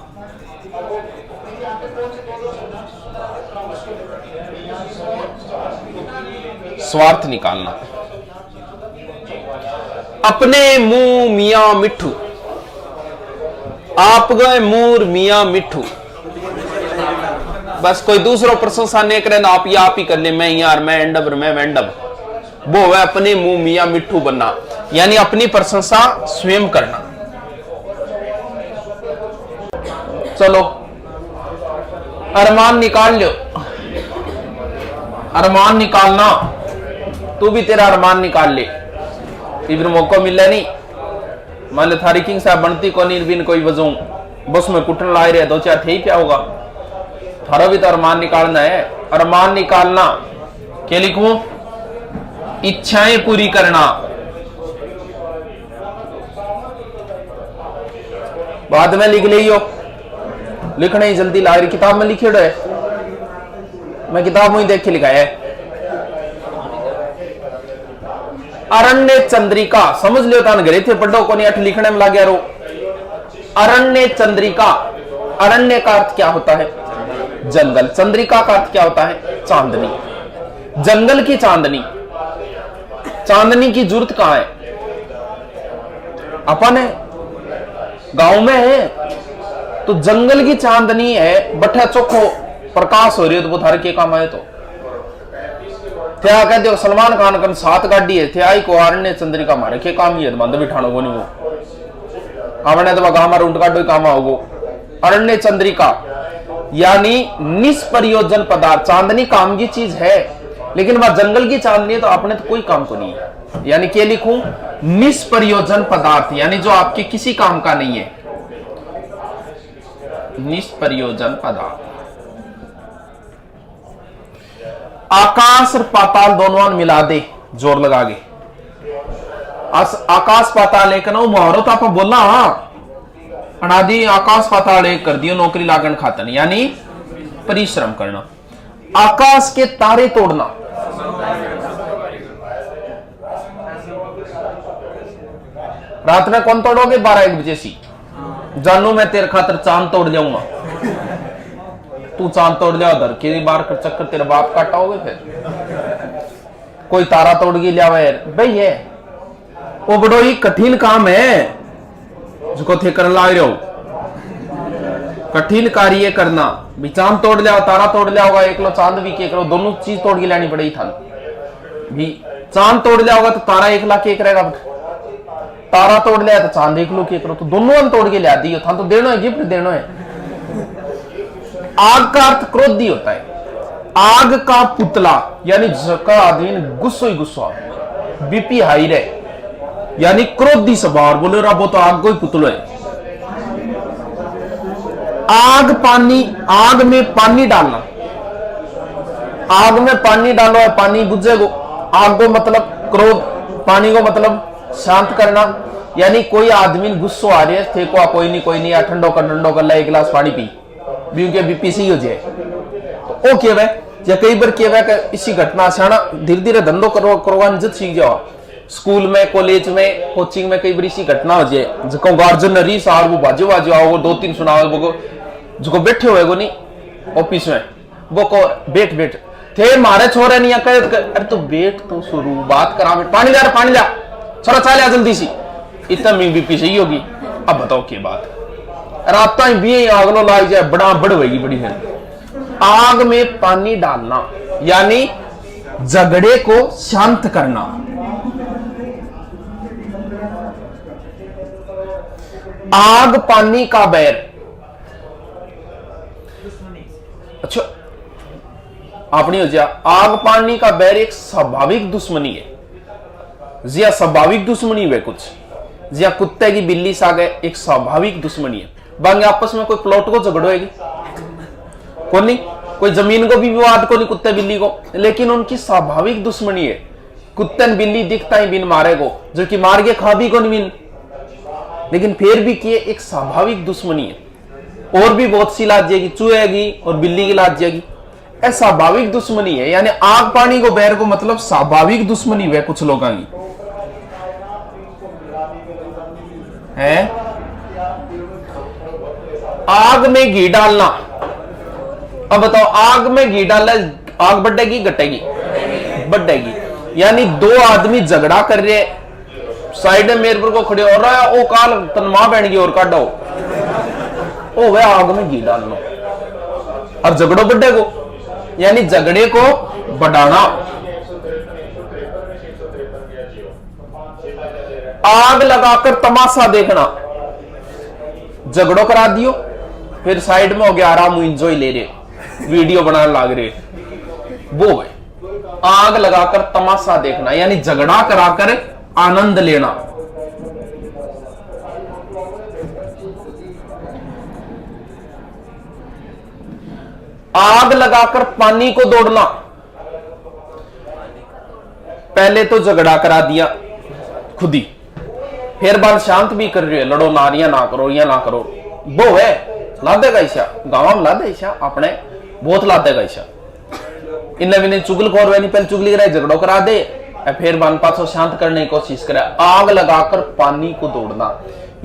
स्वार्थ निकालना। अपने मुंह मियां मिठू, आप गए मूर मियां मिठू, बस कोई दूसरों प्रशंसा नहीं करे ना, आप ही कर ले, मैं यार मैं एंडब मैं वेंडब, वो है अपने मुंह मियां मिठू बनना, यानी अपनी प्रशंसा स्वयं करना। चलो अरमान निकाल लो, अरमान निकालना, तू भी तेरा अरमान निकाल ले, इधर मौका मिला नहीं। मान लो थारी किंग साहब बनती को निर्बिन कोई वजह बस में कुटन ला रहे, दो चार थे ही क्या होगा? थारा भी तो अरमान निकालना है। अरमान निकालना क्या लिखूं? इच्छाएं पूरी करना। बाद में लिख लियो, लिखना ही जल्दी ला रही, किताब में लिखे है, मैं किताब में ही देख के लिखा है। अरण्य चंद्रिका, समझ लियो तान घरे थे पढ़ो को नहीं, अठ लिखने में लग गया रो। अरण्य चंद्रिका, अरण्य का अर्थ क्या होता है? जंगल। चंद्रिका का अर्थ क्या होता है? चांदनी। जंगल की चांदनी। चांदनी की जरूरत कहां है? अपन है, गांव में है, तो जंगल की चांदनी है, बठा चोखो प्रकाश हो रही है, तो वो थारे के काम आए? तो क्या कहते हो, सलमान खान का 7 गाड़ी है थे आई को आरण्य चंद्रिका मारे के काम ही है, बंद बिठानो को नहीं वो हमने तो गांव मारे उनका कोई काम आओगो। अरण्य चंद्रिका यानी निष्प्रयोजन पदार्थ। चांदनी काम की चीज है, लेकिन वह जंगल की चांदनी है, तो आपने तो कोई काम को नहीं है। यानी क्या लिखूं? निष्प्रयोजन पदार्थ, यानी जो आपके किसी काम का नहीं है, निष्प्रयोजन पदार्थ। आकाश और पाताल दोनों मिला दे, जोर लगा के। आकाश पाताल एक ना मुहावरा तो आप बोला, हाँ अनादि आकाश पाताल एक कर दियो नौकरी लागन खातर, यानी परिश्रम करना। आकाश के तारे तोड़ना, रात में कौन तोड़ोगे? 12-1 बजे सी जानू मैं तेरे खातर चांद तोड़ जाऊंगा। तू चांद तोड़ लिया उधर के बार कर चक्कर तेरा बाप काटा होगे। फिर कोई तारा तोड़ के लिया भाई है वो बड़ो ही कठिन काम है जिसको थे कर ला रहे हो। कठिन कार्य करना भी, चांद तोड़ लिया तारा तोड़ लिया होगा, एक लो चांद भी के करो, दोनों चीज तोड़ के लानी पड़ेगी था भी। चांद तोड़ लिया होगा तो तारा 1 लाख एक रहेगा, तारा तोड़ लिया तो चांद 1 लाख एक करो, तो दोनों तोड़ के लिया दियो था, तो देना है गिफ्ट देना है। आग का अर्थ क्रोधी होता है। आग का पुतला यानी जिसका आदमी गुस्सो ही गुस्सा, बीपी हाई रहे यानी क्रोधी स्वभाव, बोले रहा वो तो आग को ही पुतलो है। आग पानी, आग में पानी डालना, आग में पानी डालो है पानी बुझेगो। आग को मतलब क्रोध, पानी को मतलब शांत करना, यानी कोई आदमी गुस्सो आ रही है थे को कोई नहीं ठंडो कर ला 1 गिलास पानी पी भी के बीपी सही हो जाए, तो ओ क्या है या कई बार क्या है कि इसी घटना से ना धीरे धीरे धंधो करवा जब सीख जाओ। स्कूल में, कॉलेज में, कोचिंग में कई बार इसी घटना हो जाए, जो गार्जियन री सार वो बाजू आओ 2-3 सुनाओ वो जो बैठे हुए को नहीं ऑफिस में वो को बैठ थे मारे छोरे नहीं अरे तो बैठ तो शुरू बात करा, पानी ला छोरा चाह लिया जल्दी सी, इतना में बीपी सही होगी। अब बताओ क्या बात, रात भी आगलो लाग जाए बड़ा बढ़ेगी बड़ी है। आग में पानी डालना यानी झगड़े को शांत करना। आग पानी का बैर, अच्छा आपने हो जा, आग पानी का बैर एक स्वाभाविक दुश्मनी है, जिया स्वाभाविक दुश्मनी वे कुछ जिया कुत्ते की बिल्ली सागे एक स्वाभाविक दुश्मनी है। बांगे आपस में कोई प्लॉट को झगड़ोएगी कौन नहीं, कोई जमीन को भी विवाद को नहीं कुत्ते बिल्ली को, लेकिन उनकी स्वाभाविक दुश्मनी है। कुत्ते ने बिल्ली दिखता ही बिन मारे को, जो कि मार के खा भी को नहीं बिन, लेकिन फिर भी किए एक स्वाभाविक दुश्मनी है। और भी बहुत सी लाद जाएगी, चूहेगी और बिल्ली की लाद जाएगी, ऐसा स्वाभाविक दुश्मनी है। यानी आग पानी को बैर को मतलब स्वाभाविक दुश्मनी है कुछ लोगों की है। आग में घी डालना, अब बताओ आग में घी डालना, आग बढ़ेगी घटेगी? बढ़ेगी। यानी 2 आदमी झगड़ा कर रहे, साइड में मेरे पर को खड़े हो रहा है, ओ काल तनमा बहन की और काटो, ओ वह आग में घी डालना, अब झगड़ो बढ़ेगो, यानी झगड़े को बढ़ाना। आग लगाकर तमाशा देखना, झगड़ो करा दियो, फिर साइड में हो गया आराम एंजॉय ले रहे, वीडियो बनाने लग रहे, वो है आग लगाकर तमाशा देखना, यानी झगड़ा कराकर आनंद लेना। आग लगाकर पानी को दौड़ना, पहले तो झगड़ा करा दिया खुद ही, फिर बात शांत भी कर रही है, लड़ो नारिया ना करो या ना करो, वो है ला देगा ईशा, गाँव में ला दे ईशा, अपने बहुत ला देगा ईशा। इन्हें भी नहीं चुगल खोर नहीं, पहले चुगली कराए झगड़ो करा दे, फिर बान पाछो शांत करने की कोशिश करे। आग लगाकर पानी को दौड़ना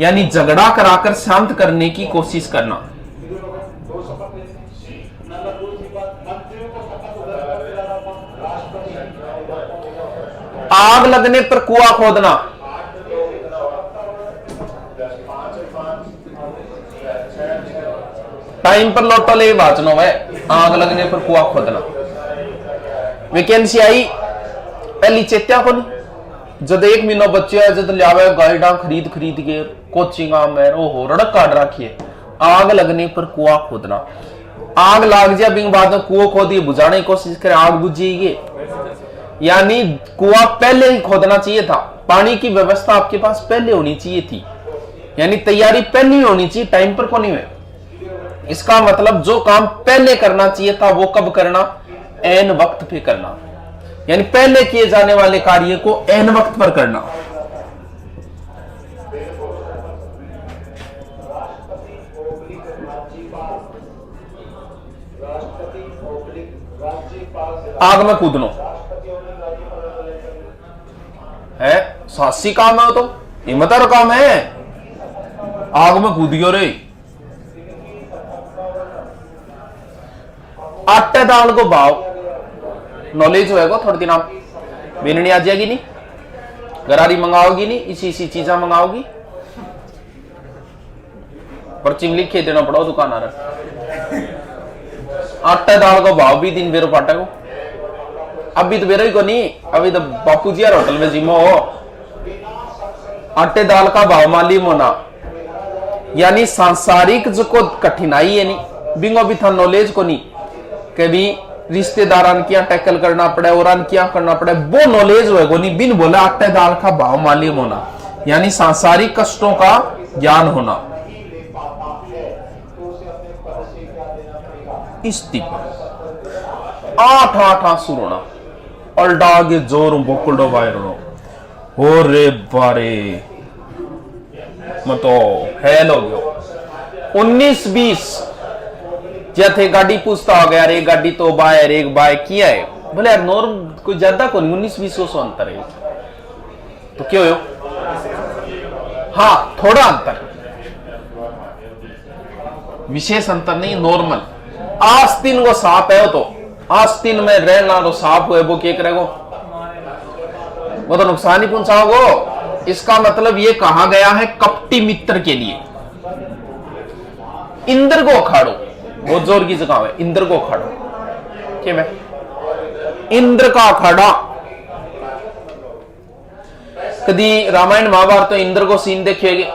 यानी झगड़ा कराकर शांत करने की कोशिश करना। आग लगने पर कुआं खोदना, टाइम पर लौटो ले वाचनो है। आग लगने पर कुआं खोदना। वैकेंसी आई पहली चेत्या को नहीं, जब 1 महीना बच्चे है जब लियावे गाइडा खरीद के कोचिंग में ओहो रड़क काट रखिए। आग लगने पर कुआं खोदना, आग लाग जाए बिंग बाद में कुआं खोदिए बुझाने की कोशिश करे, आग बुझेगी। यानी कुआं पहले ही खोदना चाहिए था, पानी की व्यवस्था आपके पास पहले होनी चाहिए थी, यानी तैयारी पहले ही होनी चाहिए, टाइम पर को नहीं है। इसका मतलब जो काम पहले करना चाहिए था वो कब करना, ऐन वक्त पे करना, यानी पहले किए जाने वाले कार्य को ऐन वक्त पर करना। आग में कूदनो है, साहसी काम है वो, तो हिम्मतर काम है। आग में कूदियो रे। आटे दाल को भाव नॉलेज होएगा थोड़ी दिन, आप बेननी आ जाएगी नहीं, गरारी मंगाओगी नहीं, इसी चीजा मंगाओगी, पर्ची में लिखे देना पड़ो दुकानदार। आटे दाल को भाव भी दिन बेरो पाटे को, अभी तो बेरो ही को नहीं, अभी तो बापू जी यार होटल में जिमो हो। आटे दाल का भाव मालूम होना, यानी सांसारिक जो को कठिनाई है नहीं बिंगो भी था नॉलेज को नहीं, कभी रिश्तेदारान क्या टैकल करना पड़े और क्या करना पड़े, वो नॉलेज होएगा नहीं। बिन बोला आटे दाल का भाव मालूम होना, यानी सांसारिक कष्टों का ज्ञान होना। आठ आंसू रोना, अल्डागे जोर बोकुल्डो वायरो हो रे बारे मतो हेल हो गयो। 19-20 जैसे गाड़ी पूछता हो गया, रे गाड़ी तो बाय रे बाय किया है, बोले यार नॉर्म कोई ज्यादा को नहीं, 19-20 सौ अंतर है, तो क्यों हो? हाँ थोड़ा अंतर, विशेष अंतर नहीं, नॉर्मल। आस्तीन को सांप है, तो आस्तीन में रहना तो सांप है, वो क्या करेगा, वो तो नुकसान ही पहुंचाओगे। इसका मतलब ये कहा गया है कपटी मित्र के लिए। इंद्र को अखाड़ो, बहुत जोर की जगह है, इंद्र को अखाड़ो, क्या मैं इंद्र का अखाड़ा। कदी रामायण महाभारत तो इंद्र को सीन देखेगे,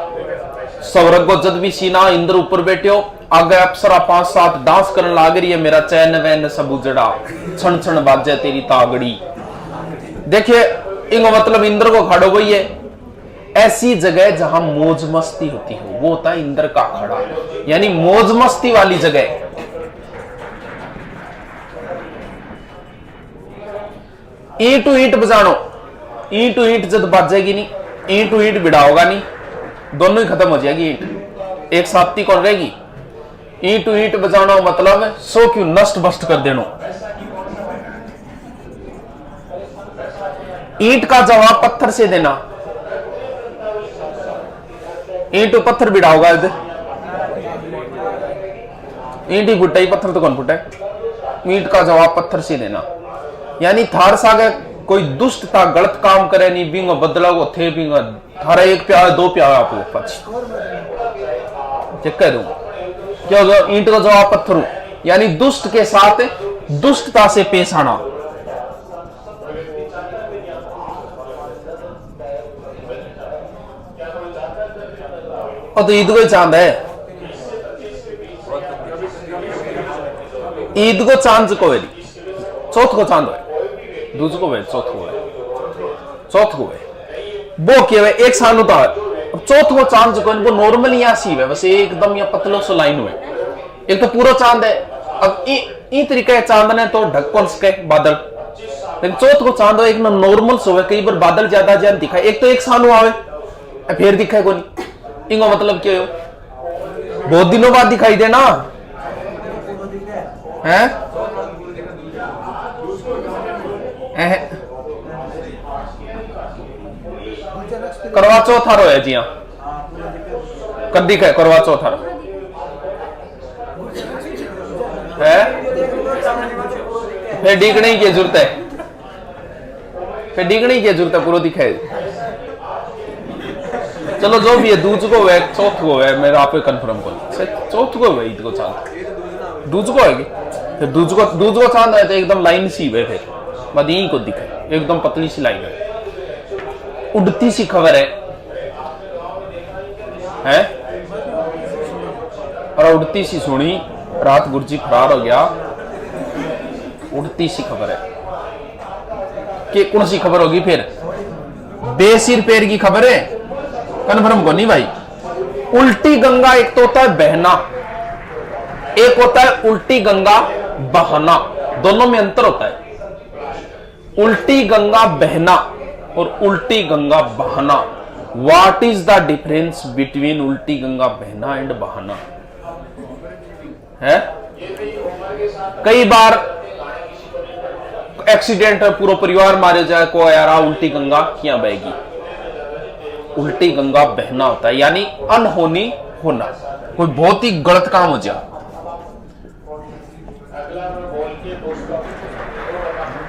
स्वर्ग को जद भी सीना, इंद्र ऊपर बैठे हो, आगे अप्सरा 5-7 डांस करने लाग रही है, मेरा चैन वैन सब उजड़ा, क्षण क्षण बाजे तेरी तागड़ी। देखिए इनको मतलब इंद्र को खड़ो गई है, ऐसी जगह जहां मौज मस्ती होती हो वो होता है इंद्र का खड़ा, यानी मौज मस्ती वाली जगह। ईंट टू ईंट बजानो, ईंट टू ईंट जब बाजेगी नहीं, ईंट टू ईंट बिड़ाओगा नहीं, दोनों ही खत्म हो जाएगी, ईंट एक साथी कौन रहेगी। ईंट टू ईंट बजाना मतलब 100 क्यों नष्ट बस्ट कर देना। ईंट का जवाब पत्थर से देना, ईंट तो पत्थर बिड़ाओगा, ईंट ही फुटा ही, पत्थर तो कौन फुटा है। ईंट का जवाब पत्थर से देना, यानी थार सागे कोई दुष्टता गलत काम करे नहीं, बिंगो बदला को थे बिंगो थारा 1 प्याला 2 प्याला आपको चेक कर दूं क्या, ईंट का जवाब पत्थर हो, यानी दुष्ट के साथ दुष्टता से पेश आना। और तो ईद को चांद है, ईद को चांद को है, चौथ को चांद है, दूज को है, चौथ को है, चौथ को है वो क्या है, एक साल होता है। अब चौथ को चांद को वो नॉर्मली ऐसी है, बस एकदम या पतलो सो लाइन हुए, एक तो पूरा चांद है। अब ई तरीके चांद ने तो ढक कौन सके बादल, लेकिन चौथ को चांद एक ना नॉर्मल सो है, कई बार बादल ज्यादा ज्यादा दिखाए, एक तो एक साल आवे फिर दिखाए को नहीं, इनको मतलब क्या हो, बहुत दिनों बाद दिखाई देना है। करवा चौथ हारो है जी, कद दिखाए करवा चौथ हारो है, फिर डीकने की जरूरत है। फिर डिगनी की जरूरत है, पूरा दिखाए। चलो जो भी है, दूज को है, चौथ को है, मैं आप कंफर्म कर, चौथ को है, ईद को चांद दूज को है। फिर दूज को चांद है तो एकदम लाइन सी है, फिर बस यही को दिखे, एकदम पतली सी लाइन है। उड़ती सी खबर है और उड़ती सी सुनी, रात गुरजी फरार हो गया। उड़ती सी खबर है कि कौन सी खबर होगी? फिर बेसिर पैर की खबर है, कन्फर्म को नहीं भाई। उल्टी गंगा एक तो होता है बहना, एक होता है उल्टी गंगा बहाना, दोनों में अंतर होता है। उल्टी गंगा बहना और उल्टी गंगा बहाना, what is the difference between उल्टी गंगा बहना एंड बहाना? है कई बार एक्सीडेंट है, पूरा परिवार मारे जाए को यार उल्टी गंगा क्या बहेगी। उल्टी गंगा बहना होता है यानी अनहोनी होना, कोई बहुत ही गलत काम हो जाए।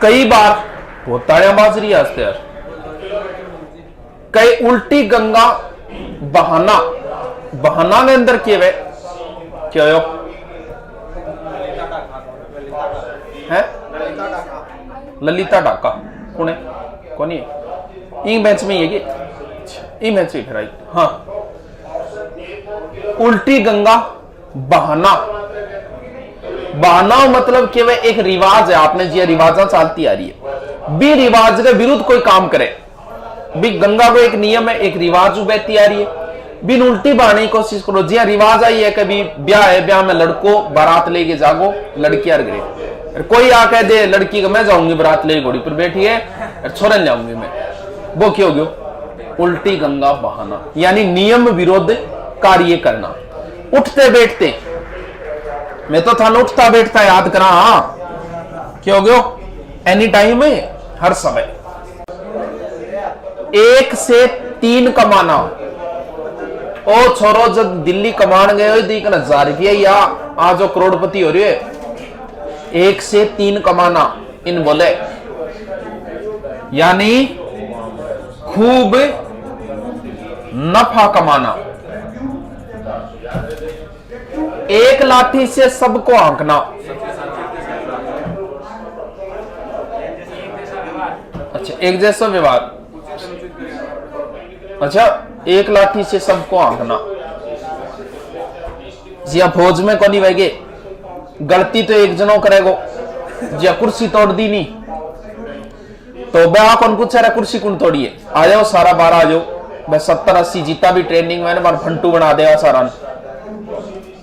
कई बार बहुत ताड़ियां बाज रही है यार, कई उल्टी गंगा बहाना, बहाना के अंदर क्या हो है? ललिता डाका कौन है? कौन है? इन बेंच में ही है कि इन बेंच में फिर आई। हाँ, उल्टी गंगा बहाना, बहाना मतलब कि वह एक रिवाज है, आपने जी रिवाजा चलती आ रही है, भी रिवाज के विरुद्ध कोई काम करे, भी गंगा को एक नियम है, एक रिवाज बहती आ रही है, बिन उल्टी बहाने की कोशिश करो। जी रिवाज आई है, कभी ब्याह है, ब्याह में लड़को बारात लेके जागो, लड़की यार गए, कोई आके दे लड़की को मैं जाऊंगी बारात ले घोड़ी पर बैठी है, छोड़न जाऊंगी मैं, वो क्यों गयो? उल्टी गंगा बहाना यानी नियम विरोध कार्य करना। उठते बैठते, मैं तो था उठता बैठता याद करा, हाँ क्यों गयो? एनी टाइम है, हर समय। 1 से 3 कमाना, ओ छोरो जब दिल्ली कमान गए 1000 रुपया या आज जो करोड़पति हो रही है, 1 से 3 कमाना इन बोले यानी खूब नफा कमाना। 1 लाठी से सबको आंकना। अच्छा, एक जैसा व्यवहार। अच्छा, 1 लाठी से सबको आंकना। जिया फौज में कोनी वैगे, गलती तो एक जनों करेगो, जिया कुर्सी तोड़ दी नहीं तो ब्याह कौन कुछ है, कुर्सी कौन तोड़ी है? आ जाओ सारा 12 आ जाओ, मैं 70-80 जीता भी ट्रेनिंग मैंने बार फंटू बना दिया सारा,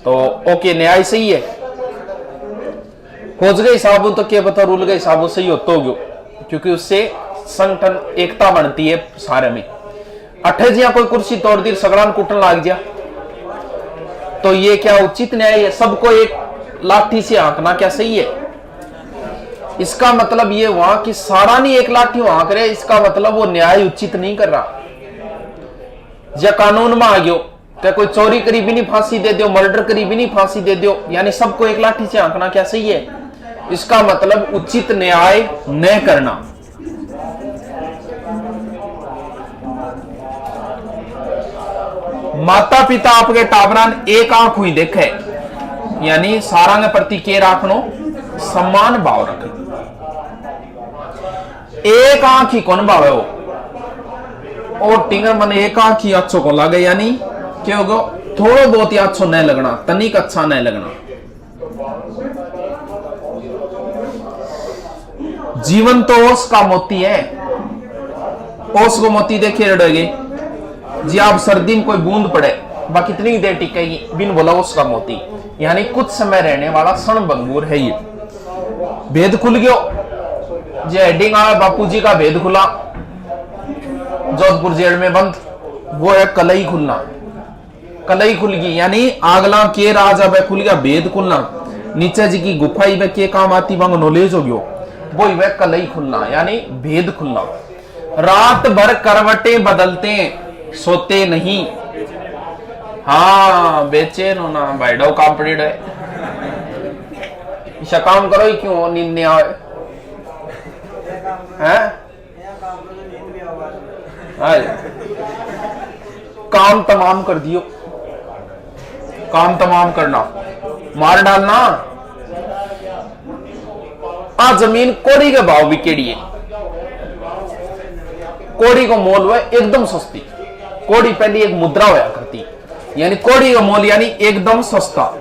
तो ओके न्याय सही है। खोज गए साबुन तो क्या बता, रूल गए साबुन सही होता हो, क्योंकि उससे संगठन एकता बनती है सारे में। अठे जिया कोई कुर्सी तोड़ दी, सगड़ान कुटन लाग गया, तो ये क्या उचित न्याय है? सबको 1 लाठी से आंकना क्या सही है? इसका मतलब ये हुआ कि सारा नहीं 1 लाठी आंक रहे, इसका मतलब वो न्याय उचित नहीं कर रहा। या कानून में आ गयो क्या कोई चोरी करी भी नहीं फांसी दे दो, मर्डर करी भी नहीं फांसी दे दो, यानी सबको 1 लाठी से आंकना क्या सही है? इसका मतलब उचित न्याय न करना। माता पिता आपके टाबरान 1 आंख हुई देखे, यानी सारा के प्रति के राखनो सम्मान भाव रखे। 1 आंख ही कौन भाव है वो, और टिंगर मन 1 आंख ही अच्छो को लगे, यानी क्या होगा? थोड़ा बहुत ही अच्छो नहीं लगना, तनिक अच्छा नहीं लगना। जीवन तो ओस का मोती है, ओस को मोती देखे रड़ोगे जी, आप सर्दी में कोई बूंद पड़े बा कितनी देर टिकेगी, बिन बोला उसका मोती, यानी कुछ समय रहने वाला क्षण भंगुर है। ये भेद खुल गयो, जे हेडिंग आया बापूजी का भेद खुला जोधपुर जेल में बंद, वो है कलई खुलना। कलई खुल गई यानी आगला के राजा में खुल गया, भेद खुलना। नीचे जी की गुफाई में के काम आती बंग नॉलेज हो गयो, वो वह कलई खुलना यानी भेद खुलना। रात भर करवटें बदलते सोते नहीं, हाँ बेचैन होना, बैठो काम पड़ेड़ है, इसा काम करो ही क्यों नींद नहीं आए हैं? काम तमाम कर दियो, काम तमाम करना, मार डालना। आ जमीन कोड़ी के भाव भी केड़ी है, कोड़ी को मोल हुआ एकदम सस्ती। कोड़ी पहली एक मुद्रा होया करती, यानी कोड़ी का मोल यानी एकदम सस्ता।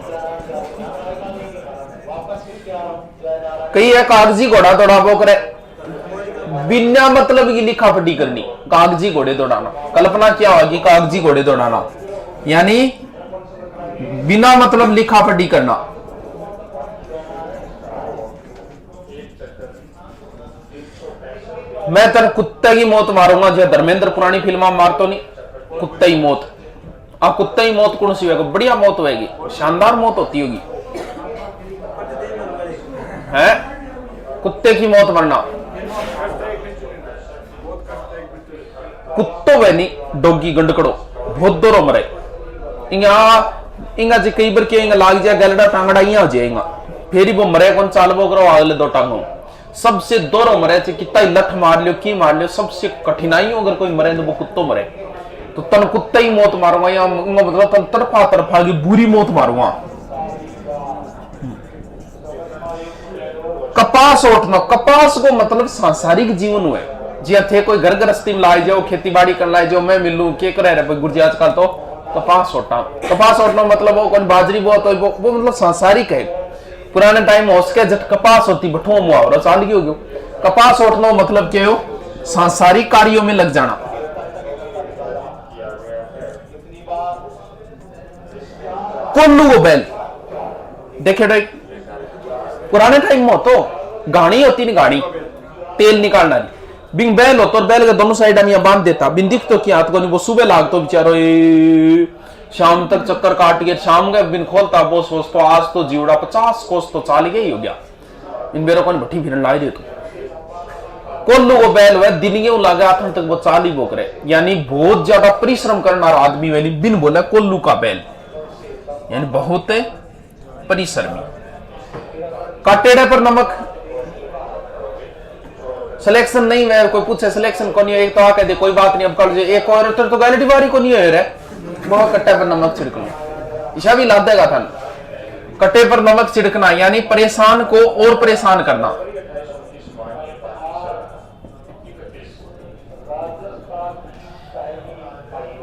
कई है कागजी घोड़ा दौड़ा वो करे, बिना मतलब की लिखा पढ़ी करनी, कागजी घोड़े दौड़ाना। कल्पना क्या होगी कागजी घोड़े दौड़ाना, यानी बिना मतलब लिखा पढ़ी करना। मैं तेरे कुत्ते की मौत मारूंगा, जो धर्मेंद्र पुरानी फिल्म मार तो नहीं, कुत्ते की मौत। आ कुत्ते की मौत कौन सी होगी? बढ़िया मौत होगी, शानदार मौत होती होगी, है कुत्ते की मौत मरना। कुत्तो वे नहीं डोगी गंडकड़ो बहुत दोरो मरे। इंगा जी कई बार क्यों इंगा लाग जाए गलड़ा टांगड़ा ही हो जाएगा, फिर वो मरे कौन चाल वो करो अगले दो टांगों। सबसे दोरो मरे थे, कितना लठ मार लियो की मार लियो, सबसे कठिनाई अगर कोई मरे तो वो कुत्तो मरे। तो तन कुत्ते ही मौत मारूंगा, या मतलब तन तरफा तरफा की बुरी मौत मारूंगा। कपास ओठना, कपास को मतलब सांसारिक जीवन हुए जी थे, कोई घर गृहस्थी में लाई जाओ, खेती बाड़ी कर लाई जाओ, मैं मिलूं के करे रहे गुरजी आजकल तो कपास ओटना। कपास ओटना मतलब वो कौन बाजरी बहुत वो मतलब सांसारिक है। पुराने टाइम हो सके जब कपास होती बठुआ मुहावरा चाल गई हो। कपास ओटना मतलब क्या हो? सांसारिक कार्यों में लग जाना। कोल्लू वो बैल देखे भाई, पुराने टाइम में तो गाड़ी होती नहीं, गाड़ी तेल निकालना नहीं, बिंग बैल होता और बैल के दोनों साइड हम बांध देता, बिन दिख तो क्या तो नहीं, वो सुबह लागतो बेचारो शाम तक चक्कर काट के शाम का बिन खोलता, वो सोचतो आज तो जीवड़ा 50 कोस तो चाल गया ही हो गया, इन बेरों को भट्टी फिर लाई दे। तो कोल्लू को बैल वह दिन के लागे आठन तक वो चाल ही बोक रहे, यानी बहुत ज्यादा परिश्रम करना आदमी वाली बिन बोला कोल्लू का बैल, यानी बहुत परिश्रमी। काटेड़े पर नमक, सिलेक्शन नहीं है, कोई पूछे सिलेक्शन को नहीं है, एक तो आके दे कोई बात नहीं, अब कर एक और तो गैलरी बारी को नहीं है रे, बहुत कट्टे पर नमक छिड़कना, ईशा भी लाद देगा था। कट्टे पर नमक छिड़कना यानी परेशान को और परेशान करना।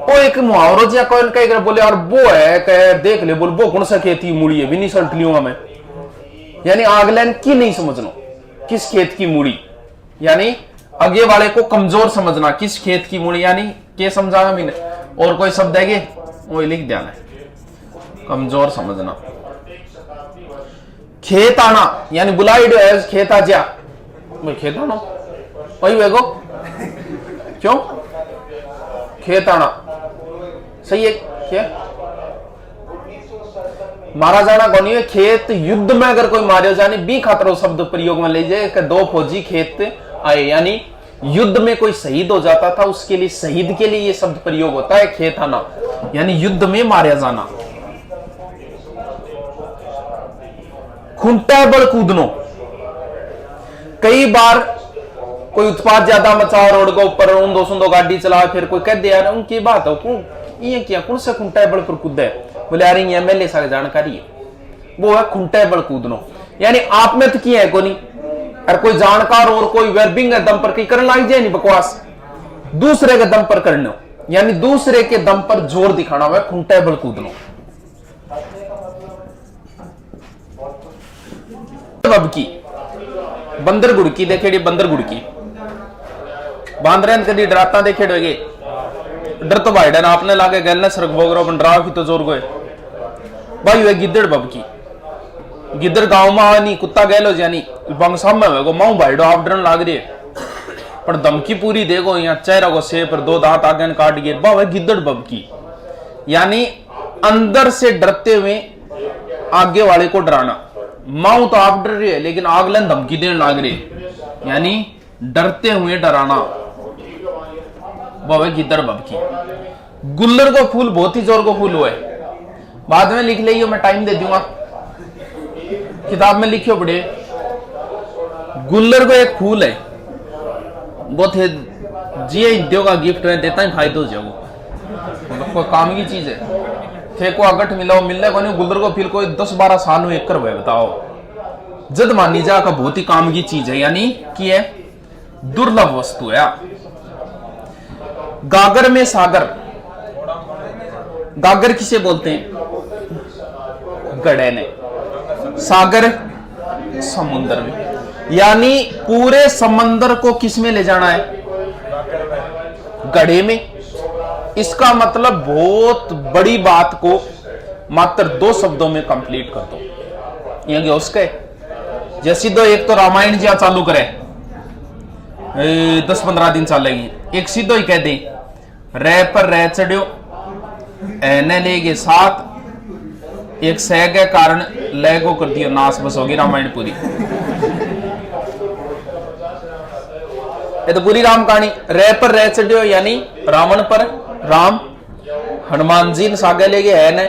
वो एक मुहावरो जिया कोई कह बोले यार वो है कह देख ले, बोल वो कौन सा खेती मूड़ी है भी नहीं सल्ट लियूंगा मैं, यानी आगलैन की नहीं समझना किस खेत की मूड़ी, यानी आगे वाले को कमजोर समझना, किस खेत की मूड़ी यानी के समझाना मैंने, और कोई शब्द है वो लिख देना है, कमजोर समझना। खेत आना यानी बुलाई खेत आ जा, भाई खेत आना वही वेगो क्यों खेत आना सही है, क्या मारा जाना कौन है? खेत युद्ध में अगर कोई मारे जाने बी खातर शब्द प्रयोग में ले जाए कि दो फौजी खेत आए, यानी युद्ध में कोई शहीद हो जाता था, उसके लिए शहीद के लिए ये शब्द प्रयोग होता है खेत आना, यानी युद्ध में मारा जाना। खुंटा बल कूदनो, कई बार कोई उत्पाद ज्यादा मचा रोड के ऊपर उन 200 गाड़ी चला, फिर कोई कह दे यार उनकी बात हो ये क्या कौन सा खुंटा बल पर कूद है, बोले यार एमएलए सारी जानकारी है, वो है खुंटा बल कूदनो, यानी आप में तो किया है को नहीं, और कोई जानकार और कोई वर्बिंग दम पर कहीं करने लग जाए नहीं बकवास, दूसरे के दम पर करना यानी दूसरे के दम पर जोर दिखाना हुआ खुंटा बल कूदनो। बबकी बंदर गुड़की देखेड़ी, बंदर गुड़की बांदरे कभी डराता देखेड़ोगे, डर तो भाई डर आपने लागे गलने सरक बोगरो बन डराव की तो जोर गए भाई वे गिद्दड़ बबकी, गिद्दड़ गांव में नहीं कुत्ता गैलो जानी बंगसाम में वेगो माऊ भाई डो आप डरन लाग रही है, पर धमकी पूरी देखो यहाँ चेहरा को से पर 2 दांत आगे काट गए, बाबा गिद्दड़ बबकी यानी अंदर से डरते हुए आगे वाले को डराना। माऊ तो आप डर रही है लेकिन आगलन धमकी देने लाग रही, यानी डरते हुए डराना, बाबा गिद्दड़ बबकी। गुल्लर को फूल बहुत ही जोर को फूल हुआ है, बाद में लिख लियो, मैं टाइम दे दूंगा, किताब में लिखियो पड़े। गुल्लर को एक फूल है, वो थे जी इंडियो का गिफ्ट में देता ही फायदा हो जाओ, मतलब कोई काम की चीज है। थे को अगट मिला मिलने को नहीं गुलर को फिर कोई 10-12 साल में एक कर बताओ, जद मानी जा का बहुत ही काम की चीज है, यानी कि है दुर्लभ वस्तु है। गागर में सागर, गागर किसे बोलते हैं? गड़े ने। सागर समुद्र में, यानी पूरे समंदर को किस में ले जाना है? गड़े में। इसका मतलब बहुत बड़ी बात को मात्र 2 शब्दों में कंप्लीट कर दो। ये उसके जैसी दो, एक तो रामायण जी चालू करे 10-15 दिन चलेगी, एक सीधो ही कह दे रे पर रह चढ़ो एने लेगे साथ, एक सह के कारण लेगो कर दियो नाश, बस होगी रामायण पूरी। ये तो पूरी राम कहानी। रे पर रह चढ़ो यानी रावण पर राम, हनुमान जी ने सागे ले गए है ने,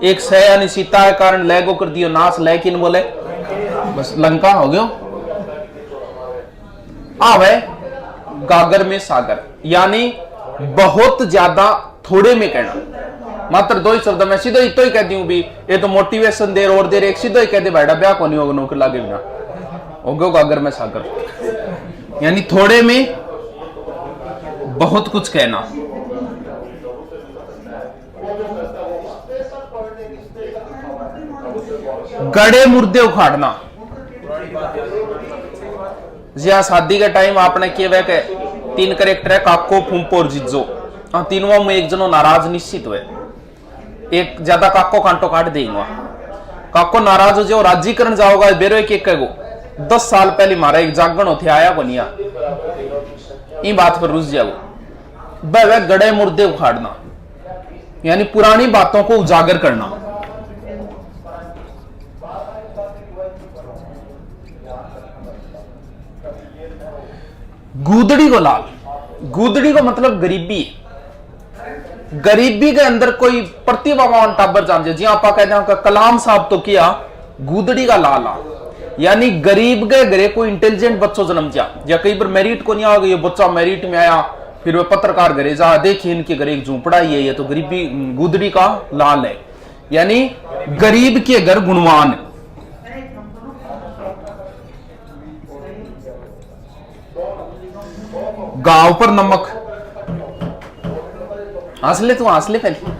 एक सह यानी सीता के कारण लेगो कर दियो नाश, लेकिन बोले बस लंका हो गयो। आवे गागर में सागर, यानी बहुत ज्यादा थोड़े में कहना, मात्र 2 ही शब्द में सीधो ही तो ही कहती हूं भी, ये तो मोटिवेशन दे और दे एक सीधो ही कहते बैठा ब्याह को नहीं होगा नौकर लागे बिना हो गयो गागर में सागर, यानी थोड़े में बहुत कुछ कहना। गड़े मुर्दे उखाड़ना, जी शादी के टाइम आपने किए के 3 कैरेक्टर है, काको फूंपो और जिज्जो। तीनों में एक जनो नाराज निश्चित हुए, एक ज्यादा काको कांटो काट देगा, काको नाराज हो जाओ राजी करन जाओगा बेरो एक गो 10 साल पहले मारा एक जागरण होते आया को नहीं इन बात पर रुझ जाओ। वह गड़े मुर्दे उखाड़ना यानी पुरानी बातों को उजागर करना। गूदड़ी को लाल, गूदड़ी को मतलब गरीबी, गरीबी के अंदर कोई प्रतिभावान टाबर जान जी आप कहते हैं कलाम साहब तो किया गूदड़ी का लाला, यानी गरीब के घरे कोई इंटेलिजेंट बच्चों जन्म जा, या कई बार मेरिट को नहीं आ गई बच्चा मेरिट में आया, फिर वह पत्रकार घरे जा देखिए इनके घरे एक झूपड़ा ही है, ये तो गरीबी गूदड़ी का लाल है, यानी गरीब के घर गुणवान। गांव पर नमक, हंसले तू हंसले पहले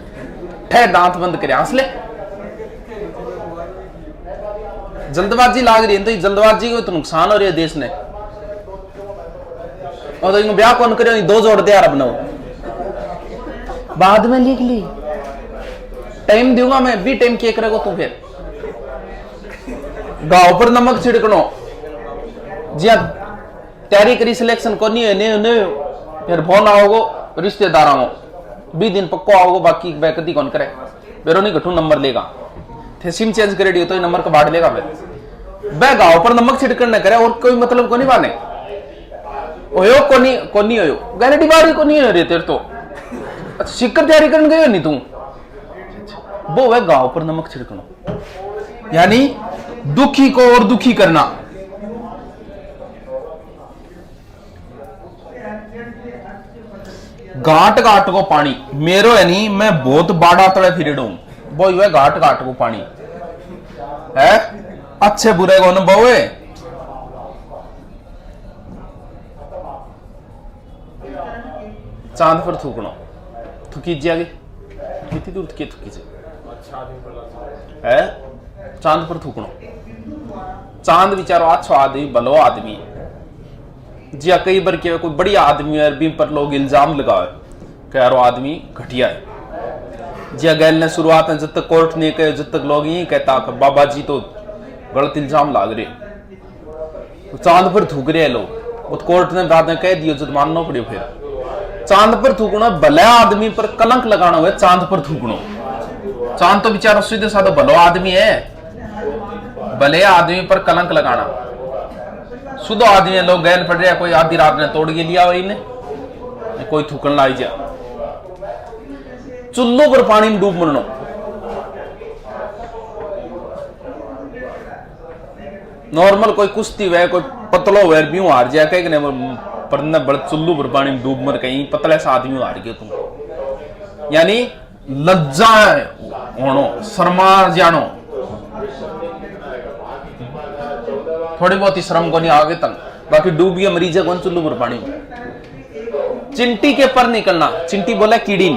ठहर दांत बंद करे हंसले, जल्दबाजी लाग रही है तो जल्दबाजी को तो नुकसान हो रही है देश ने, और तो ब्याह कौन करे 2 जोड़ दे यार बनाओ, बाद में लिख ली टाइम दूंगा मैं भी टाइम क्या करेगा तू फिर। गांव पर नमक छिड़कनो, जी तैयारी करी सिलेक्शन को नहीं है ने फिर फोन आओगो रिश्तेदार आओ 20 दिन पक्को आओगो, बाकी कदी कौन करे बेरो नहीं घटू नंबर लेगा, थे सिम चेंज करे दियो तो नंबर का बांट लेगा फिर। वह गांव पर नमक छिड़कन न करे और कोई मतलब को नहीं बाने ओयो को नहीं ओयो गारंटी बारी को नहीं हो रही तेरे तो शिक्कर तैयारी करने गए नहीं तू, वो वह गांव पर नमक छिड़कना यानी दुखी को और दुखी करना। घाट घाट को पानी मेरो है नहीं, मैं बहुत बाड़ा तड़े फिर वो वह घाट घाट को पानी है, अच्छे बुरे को अनुभव है। चांद पर थूकना, थूकी जाएगी कितनी दूर थूकी है, चांद पर थूकना, चांद बेचारो अच्छा आदमी भलो आदमी जी, कई बार क्या कोई बढ़िया आदमी है अरबी पर लोग इल्जाम लगाए कि यार वो आदमी घटिया है जी, गैल ने शुरुआत में जब तक कोर्ट ने कहे जब तक लोग यही कहता बाबा जी तो गलत इल्जाम लाग रहे, तो चांद पर थूक रहे लोग, वो कोर्ट ने बाद में कह दियो जब मानना पड़े। फिर चांद पर थूकना भला आदमी पर कलंक लगाना हुआ, चांद पर थूकना, चांद तो बेचारा सीधे साधा भलो आदमी है, भले आदमी पर कलंक लगाना, शुद्ध आदमी लोग गैल पड़ रहे, कोई आधी रात ने तोड़ के लिया वही ने, कोई थूकन लाई जा। चुल्लों पर पानी में डूब मरनो, नॉर्मल कोई कुश्ती वे कोई पतलो वे भी हार जाए कहीं पर न बड़ चुल्लू पर पानी में डूब मर कहीं पतले से आदमी हार गयो तुम, यानी लज्जा होनो, शर्मा जानो, थोड़ी बहुत ही श्रम को नहीं आगे तक, बाकी डूब गया मरीज कौन चुल्लू पर पानी में। चिंटी के पर निकलना, चिंटी बोला कीड़ी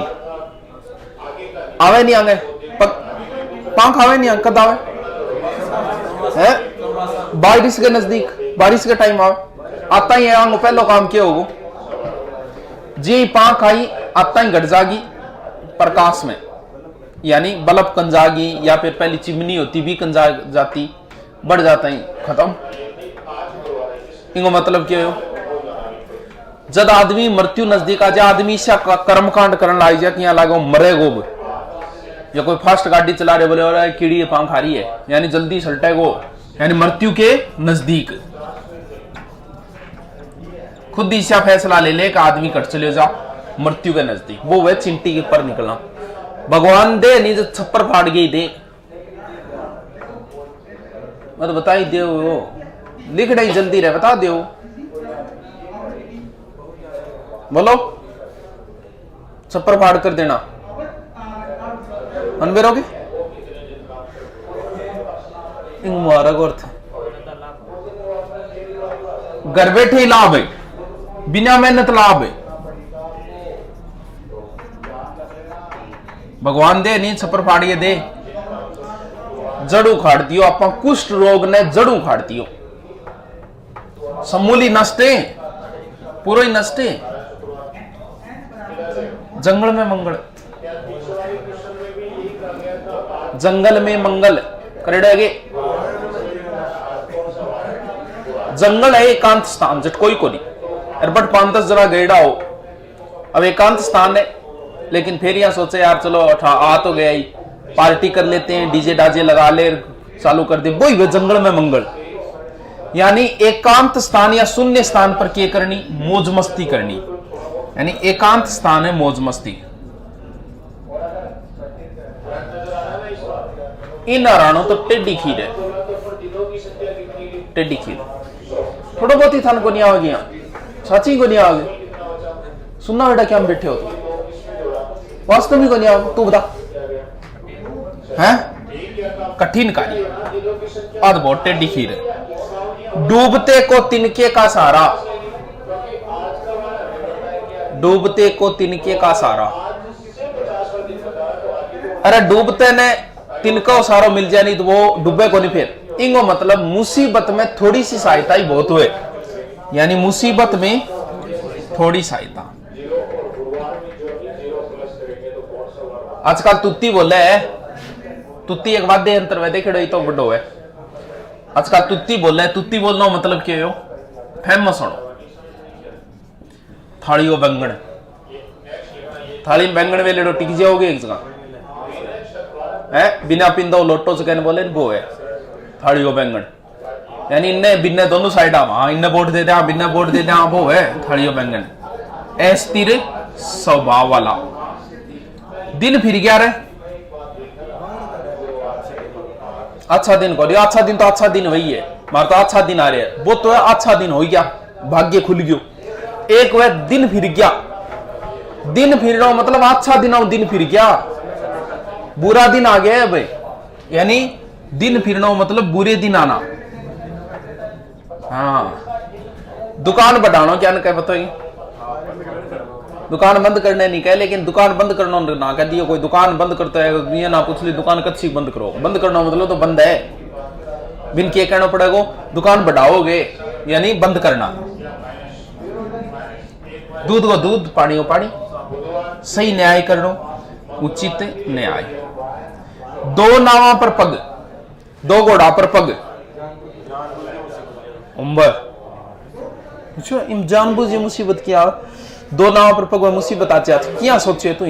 आवे नहीं आगे, पंख आवे नहीं कद आवे है, बारिश के नजदीक, बारिश के टाइम आवे, आता ही आंग पहलो काम क्या होगो जी, पंख आई आता ही घट जागी प्रकाश में, यानी बल्ब कंजागी या फिर पहली चिमनी होती भी कंजा जाती, बढ़ जाता ही खत्म। इनको मतलब क्या हो, जब आदमी मृत्यु नजदीक आ जाए, आदमी से कर्मकांड करने लाई जाए कि यहाँ लागो मरेगो, या कोई फास्ट गाड़ी चला रहे बोले और कीड़ी पंख आ रही है, यानी जल्दी सलटेगो, यानी मृत्यु के नजदीक खुद ईशा फैसला ले ले कि आदमी कट चले जाओ मृत्यु के नजदीक, वो वह चिंटी के पर निकलना। भगवान दे नहीं जो छप्पर फाड़ गई दे, मत बताई दे, लिख रही जल्दी रहे बता दो, बोलो छप्पर फाड़ कर देना, अनबेरोगे मुबारक अर्थ घर बैठे लाभ है, बिना मेहनत लाभ है। भगवान दे नहीं छप्पर फाड़िए दे, जड़ उखाड़ दियो, आप कुष्ठ रोग ने जड़ उखाड़ दियो, समूली नष्टे, पूरा ही नष्टे। जंगल में मंगल, जंगल में मंगल करेड़े, जंगल है एकांत स्थान, जट कोई को नहीं, बट 5-10 जगह गेड़ा हो, अब एकांत स्थान है, लेकिन फिर यहां सोचे यार चलो आ तो गया ही, पार्टी कर लेते हैं, डीजे डाजे लगा ले, चालू कर दे, वही जंगल में मंगल, यानी एकांत स्थान या शून्य स्थान पर क्या करनी, मौज मस्ती करनी, यानी एकांत स्थान है मौज मस्ती। इन राणों तो टेढ़ी खीर है, टेढ़ी खीर थोड़ा बहुत ही थान को नहीं आओगे, सची को नहीं आओगे, सुनना बेटा क्या हम बैठे हो, वास्तव में को नहीं आओगे, तू बता है कठिन कार्य, आज बहुत टेढ़ी खीर है। डूबते को तिनके का सहारा, डूबते को तिनके का सहारा, अरे डूबते ने तिनका सहारा मिल जाए नहीं तो वो डूबे को नहीं, फिर इंगो मतलब मुसीबत में थोड़ी सी सहायता ही बहुत हुए, यानी मुसीबत में थोड़ी सहायता। आजकल तुत्ती बोले है, तुत्ती एक वाद्य यंत्र में देखे तो बड़ो है, आजकल तुत्ती बोले, तुत्ती बोलना मतलब क्या हो, फेमस होना, थाली बैंगन, थाली में बैंगन वेले रोटी की जाओगे एक जगह है, बिना पिंदो लोटो से कहने बोले वो है थाली वो बैंगन, यानी इन्हें बिन्ने दोनों साइड हाँ इन्हें वोट दे दे, बिन्ने वोट दे दे, वो है थाली वो बैंगन। अस्थिर स्वभाव वाला, दिन फिर गया रे, अच्छा दिन को, अच्छा दिन तो अच्छा दिन वही है, मार तो अच्छा दिन आ रहा है, वो तो है अच्छा दिन हो गया, भाग्य खुल गयो, एक वह दिन फिर गया, दिन फिर रहा मतलब अच्छा दिन आओ, दिन फिर गया, बुरा दिन आ गया है भाई, यानी दिन फिरना मतलब बुरे दिन आना। हाँ दुकान बढ़ाना क्या न कह बताइए, दुकान बंद करने नहीं कहे, लेकिन दुकान बंद करना ना कह दियो, कोई दुकान बंद करता है ये ना पूछ ली दुकान कच्ची बंद करो, बंद करना मतलब तो बंद है, बिन क्या कहना पड़ेगा, दुकान बढ़ाओगे यानी बंद करना, दूध को दूध, पानी को पानी, सही न्याय करना, उचित न्याय। दो नावा पर पग, दो घोड़ा पर पग, उम्बर इम जानबूझ मुसीबत किया, दो नावा पर पग मुसीबत आ जाती, क्या सोचे तू,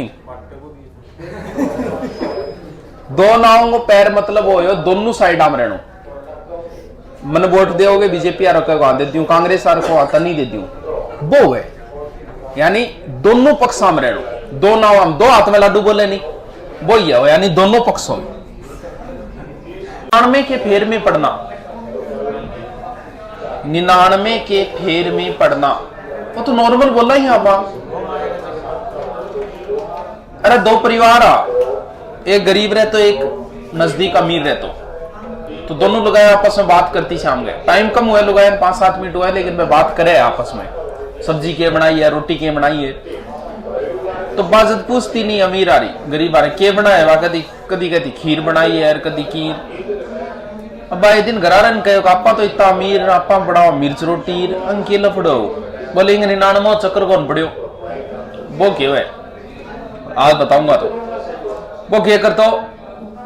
दो नावों को पैर मतलब हो दोनों साइड आम रहना, मन वोट दोगे बीजेपी आर को दे दूं, कांग्रेस आर को आता नहीं दे दूं, वो है यानी दोनों पक्ष में रहना, दो नाव, दो हाथ में लाडू बोले नहीं, वो ही है यानी दोनों पक्षों में। 99 के फेर में पड़ना, 99 के फेर में पड़ना, वो तो नॉर्मल बोला ही आप। अरे दो परिवार आ, एक गरीब रहे तो एक नजदीक अमीर रहे तो दोनों लोग आपस में बात करती शाम गए, टाइम कम हुआ लोग 5-7 मिनट हुआ, लेकिन मैं बात करे आपस में सब्जी के बनाई है, रोटी के बनाई है। तो बाजत पूछती नहीं, अमीर आ रही गरीब आ रही के बनाए वा, कदी कदी कहती खीर बनाई है यार, कदी खीर। अब आए दिन घरारन कहो आपा तो इतना अमीर, आपा बनाओ मिर्च रोटी अंके लफड़ो, बोले 99 चक्कर कौन पड़ो। वो क्यों है आज बताऊंगा। तो वो क्या करता हो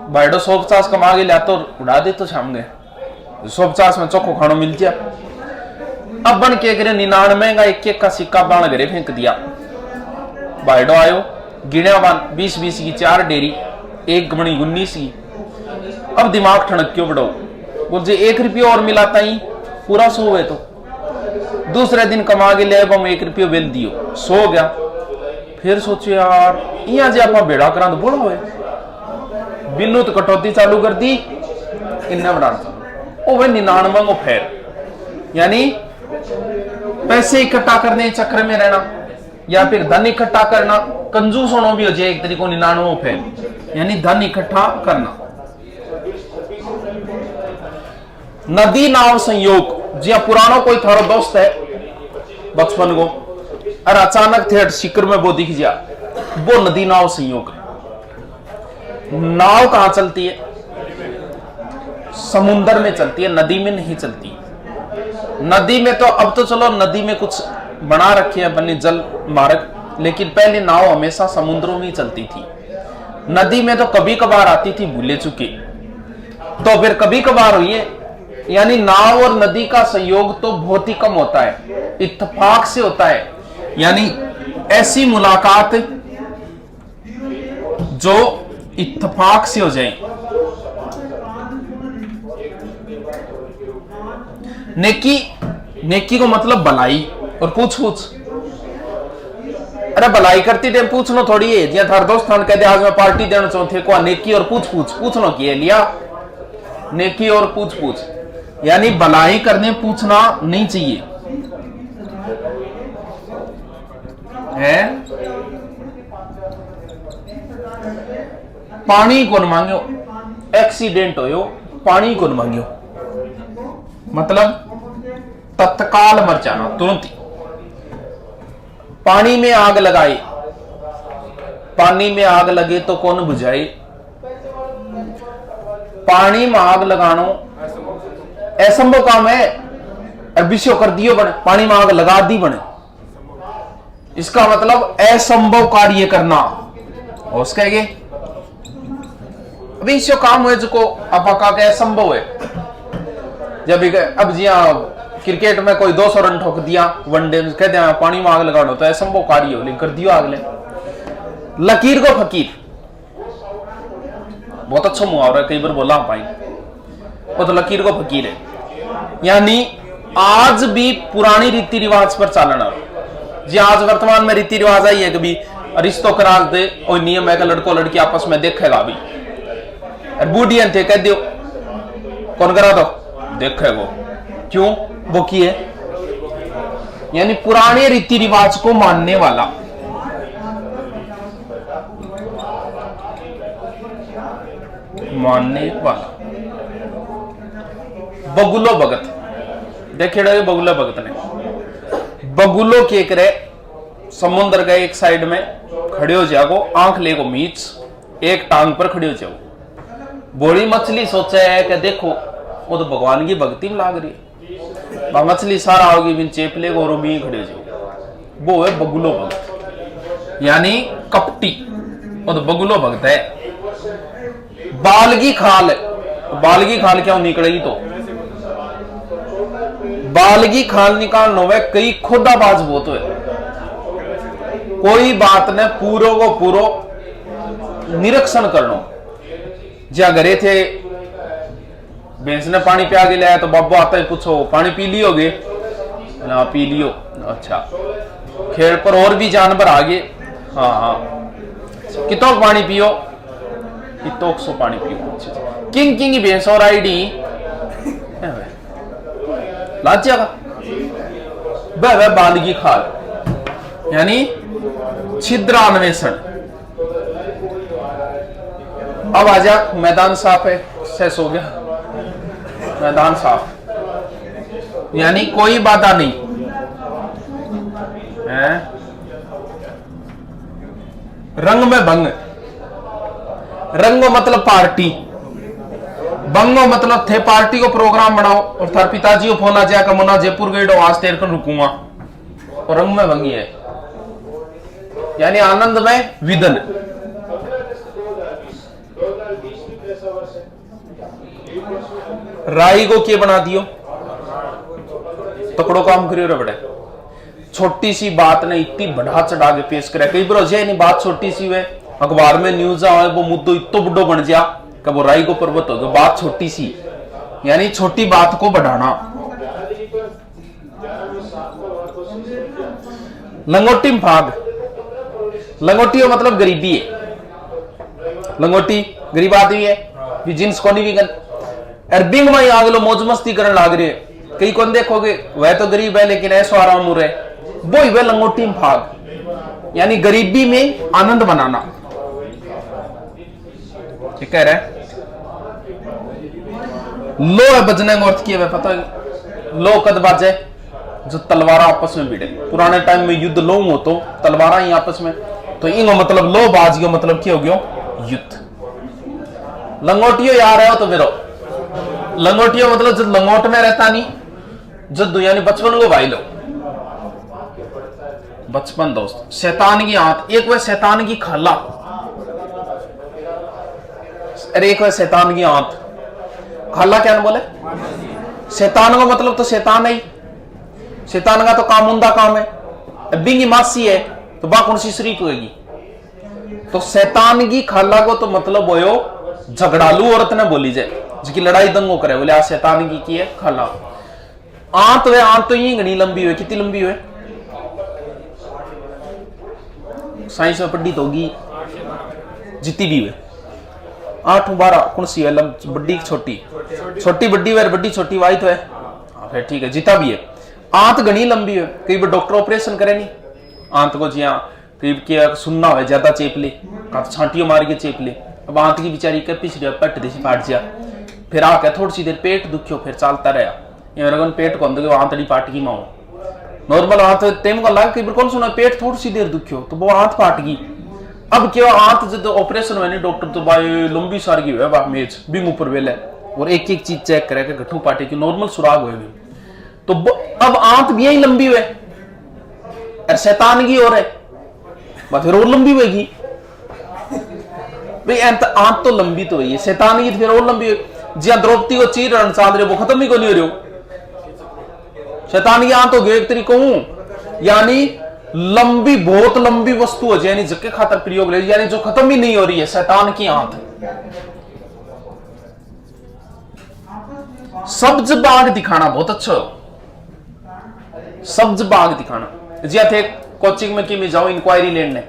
भाईडो 150 कमा के लिया तो उड़ा दे, तो शाम गए 150 में चोखो खानो मिल जाए। अब बन के करे 99 का एक का सिक्का बाण घरे फेंक दिया। भाईडो आयो गिणा बान 20-20 की 4 डेरी, एक बनी 19 की। अब दिमाग ठनक क्यों बढ़ो, बोल जे 1 रुपया और मिलाता ही पूरा 100 है। तो दूसरे दिन कमा के ले हम 1 रुपया बेल दियो, 100 गया। फिर सोचो यार यहाँ जे आप बेड़ा करा तो बोला हुए बिल्लू तो कटौती चालू कर दी, इन्हें बढ़ाना चालू। ओ वे 99 को फेर, यानी पैसे इकट्ठा करने के चक्कर में रहना या फिर धन इकट्ठा करना, कंजूस होना भी हो जाए एक तरीको 99 फेर, यानी धन इकट्ठा करना। नदी नाव संयोग, जी पुरानो कोई थारो दोस्त है बचपन को, और अचानक थे शिकर में वो दिख जा, वो नदी नाव संयोग है। नाव कहां चलती है? समुद्र में चलती है, नदी में नहीं चलती। नदी में तो अब तो चलो नदी में कुछ बना रखे हैं बने जल मार्ग, लेकिन पहले नाव हमेशा समुद्रों में ही चलती थी। नदी में तो कभी कभार आती थी भूले चुके, तो फिर कभी कभार हुई है, यानी नाव और नदी का संयोग तो बहुत ही कम होता है, इत्तेफाक से होता है। यानी ऐसी मुलाकात जो इत्तेफाक से हो जाए। नेकी, नेकी को मतलब भलाई और पूछ पूछ। अरे भलाई करती टाइम पूछना थोड़ी है, जिया थार दोस्त थान कहते आज मैं पार्टी देना चाहते को, नेकी और पूछ पूछ पूछना किए लिया, नेकी और पूछ पूछ, यानी भलाई करने पूछना नहीं चाहिए है। पानी कौन मांगो, एक्सीडेंट हो पानी कौन मांगो, मतलब तत्काल मर जाना तुरंत। पानी में आग लगाई, पानी में आग लगे तो कौन बुझाए? पानी में आग लगानो असंभव काम है, और विषय कर दियो बने, पानी में आग लगा दी बने, इसका मतलब असंभव कार्य करना हो सकेगे। अभी इसको काम हुए जो आपका का असंभव है। जब अब जी क्रिकेट में कोई 200 रन ठोक दिया वनडे में, कहते हैं पानी में आग लगाना तो असंभव कार्य हो, लेकिन कर दियो आग ले। लकीर को फकीर, बहुत अच्छा मुहावरा है, कई बार बोला पाई, वो तो लकीर को फकीर है। यानी आज भी पुरानी रीति रिवाज पर चालना, जी आज वर्तमान में रीति रिवाज आई है कभी रिश्तों करार दे और नियम है कि लड़को लड़की आपस में देखेगा अभी, बूढ़ियन थे कह दियो कौन करा दो देखेगो, क्यों वो की है, यानी पुराने रीति रिवाज को मानने वाला। मानने वाला बगुलो भगत देखे बगुलो भगत ने बगुलो के करे समुद्र का एक साइड में खड़े हो जाओ, आंख ले को मीच एक टांग पर खड़े हो जाओ। बड़ी मछली सोचा है कि देखो वो तो भगवान की भक्ति में लाग रही है, मछली सारा होगी बिन चेप ले को भी खड़े हो जाओ। वो है बगुलो भगत, यानी कपटी, वो तो बगुलो भगत है। बालगी खाल, बालगी खाल क्या निकलेगी तो बालगी खाल निकालना वे कई खुदाबाज बहुत है, कोई बात ने पूरो को पूरो निरीक्षण करना। जा घरे थे भैंस ने पानी पिया के लाया तो बाबू आता है पूछो पानी पी लियोगे, ना पी लियो, अच्छा खेल पर और भी जानवर आ गए, हाँ हाँ कितो पानी पियो, इतो 100 पानी पियो। किंग किंग भैंस और आईडी लाचिया का वह बांदगी खाल, यानी छिद्रान्वेषण। अब आजा, मैदान साफ है, शेष हो गया, मैदान साफ, यानी कोई बाधा नहीं है। रंग में भंग, रंगो मतलब पार्टी, बंगो मतलब थे पार्टी को प्रोग्राम बनाओ और थार पिताजी को फोन आ जाएगा मुन्ना जयपुर गए आज तेरे को रुकूंगा, और रंग में भंगी है, यानी आनंद में विदन। राई को क्या बना दियो, तकड़ो काम करियो रे बड़े, छोटी सी बात ने इतनी बढ़ा चढ़ा के पेश करे। कई बार नहीं बात छोटी सी वे अखबार में न्यूज आए वो मुद्दों इतो बुड्ढो बन जा कि वो राई को पर्वत हो गया, बात छोटी सी, यानी छोटी बात को बढ़ाना। लंगोटी में भाग, लंगोटी मतलब गरीबी है, लंगोटी गरीब आदमी है, भी जिन्स को नहीं भी बिंग में आग लो मौज मस्ती करने लाग रही है। कई कौन देखोगे वह तो गरीब है लेकिन ऐसा आराम हो रहे, वो ही वह लंगोटी में भाग, यानी गरीबी में आनंद बनाना। ठीक कह रहे लो है बजने का अर्थ किया पता है, लो कद बाजे जो तलवारा आपस में भिड़े। पुराने टाइम में युद्ध लो हो तो तलवारा ही आपस में, तो इंगो मतलब लो बाजियो मतलब क्या हो गया युद्ध। लंगोटियो यार है तो मेरो लंगोटियो मतलब जब लंगोट में रहता नहीं, जद्दू यानी बचपन को भाई लो, बचपन दोस्त। शैतान की आंत, एक वह शैतान की खाला, अरे एक वह शैतान की आंत, खाला क्या बोले, शैतान का मतलब तो शैतान है, शैतान का तो काम उंदा काम है। बिंगी मासी है तो बा कौन सी शरीक होगी, तो शैतान की खाला को तो मतलब वो झगड़ालू औरत ने बोली जाए जिसकी लड़ाई दंगो करे, बोले आज शैतान की है खाला। आंत वे आंत तो ये घनी लंबी हुई, कितनी लंबी हुई, साइंस में पंडित होगी जितनी भी हुई 8 12 कौन सी है, बड्डी छोटी, छोटी बड्डी वे बड्डी छोटी वाई तो है, फिर ठीक है जितना भी है। आंत घनी लंबी है, कई बार डॉक्टर ऑपरेशन करे नहीं आंत को, जी हाँ कई सुनना हो ज्यादा चेप ले, छांटियों मार के चेप ले। अब आंत की बेचारी के पिछड़ी पट देसी फाट जा, फिर आके थोड़ी सी देर पेट दुखियो, फिर चलता रहा, पेट को अंदर आंतड़ी पाट की माओ नॉर्मल आंत तेम को लगा कई बार कौन सुना पेट थोड़ी सी देर दुखियो तो वो आंत पाट गई। अब क्या आंत जब ऑपरेशन हुए डॉक्टर तो भाई लंबी सारी हुई है मेज बिंग ऊपर वेले, और एक एक चीज चेक करे कि गठू पाटे की नॉर्मल सुराग हुए, तो अब आंत भी यही लंबी हुए और शैतान की और है फिर और लंबी होगी भाई, आंत तो लंबी तो है, शैतान की फिर और लंबी हुई। जी द्रौपदी को चीर रण चाल रहे वो खत्म ही को नहीं हो रही, शैतान की आंत हो गई एक तरीको हूं, यानी लंबी बहुत लंबी वस्तु हो जाए, यानी जगह खातर प्रयोग ले, यानी जो खत्म ही नहीं हो रही है, शैतान की आंत। सब्ज बाग दिखाना बहुत अच्छा हो, सब्ज बाग दिखाना। जी थे कोचिंग में कि मैं जाऊं इंक्वायरी लेने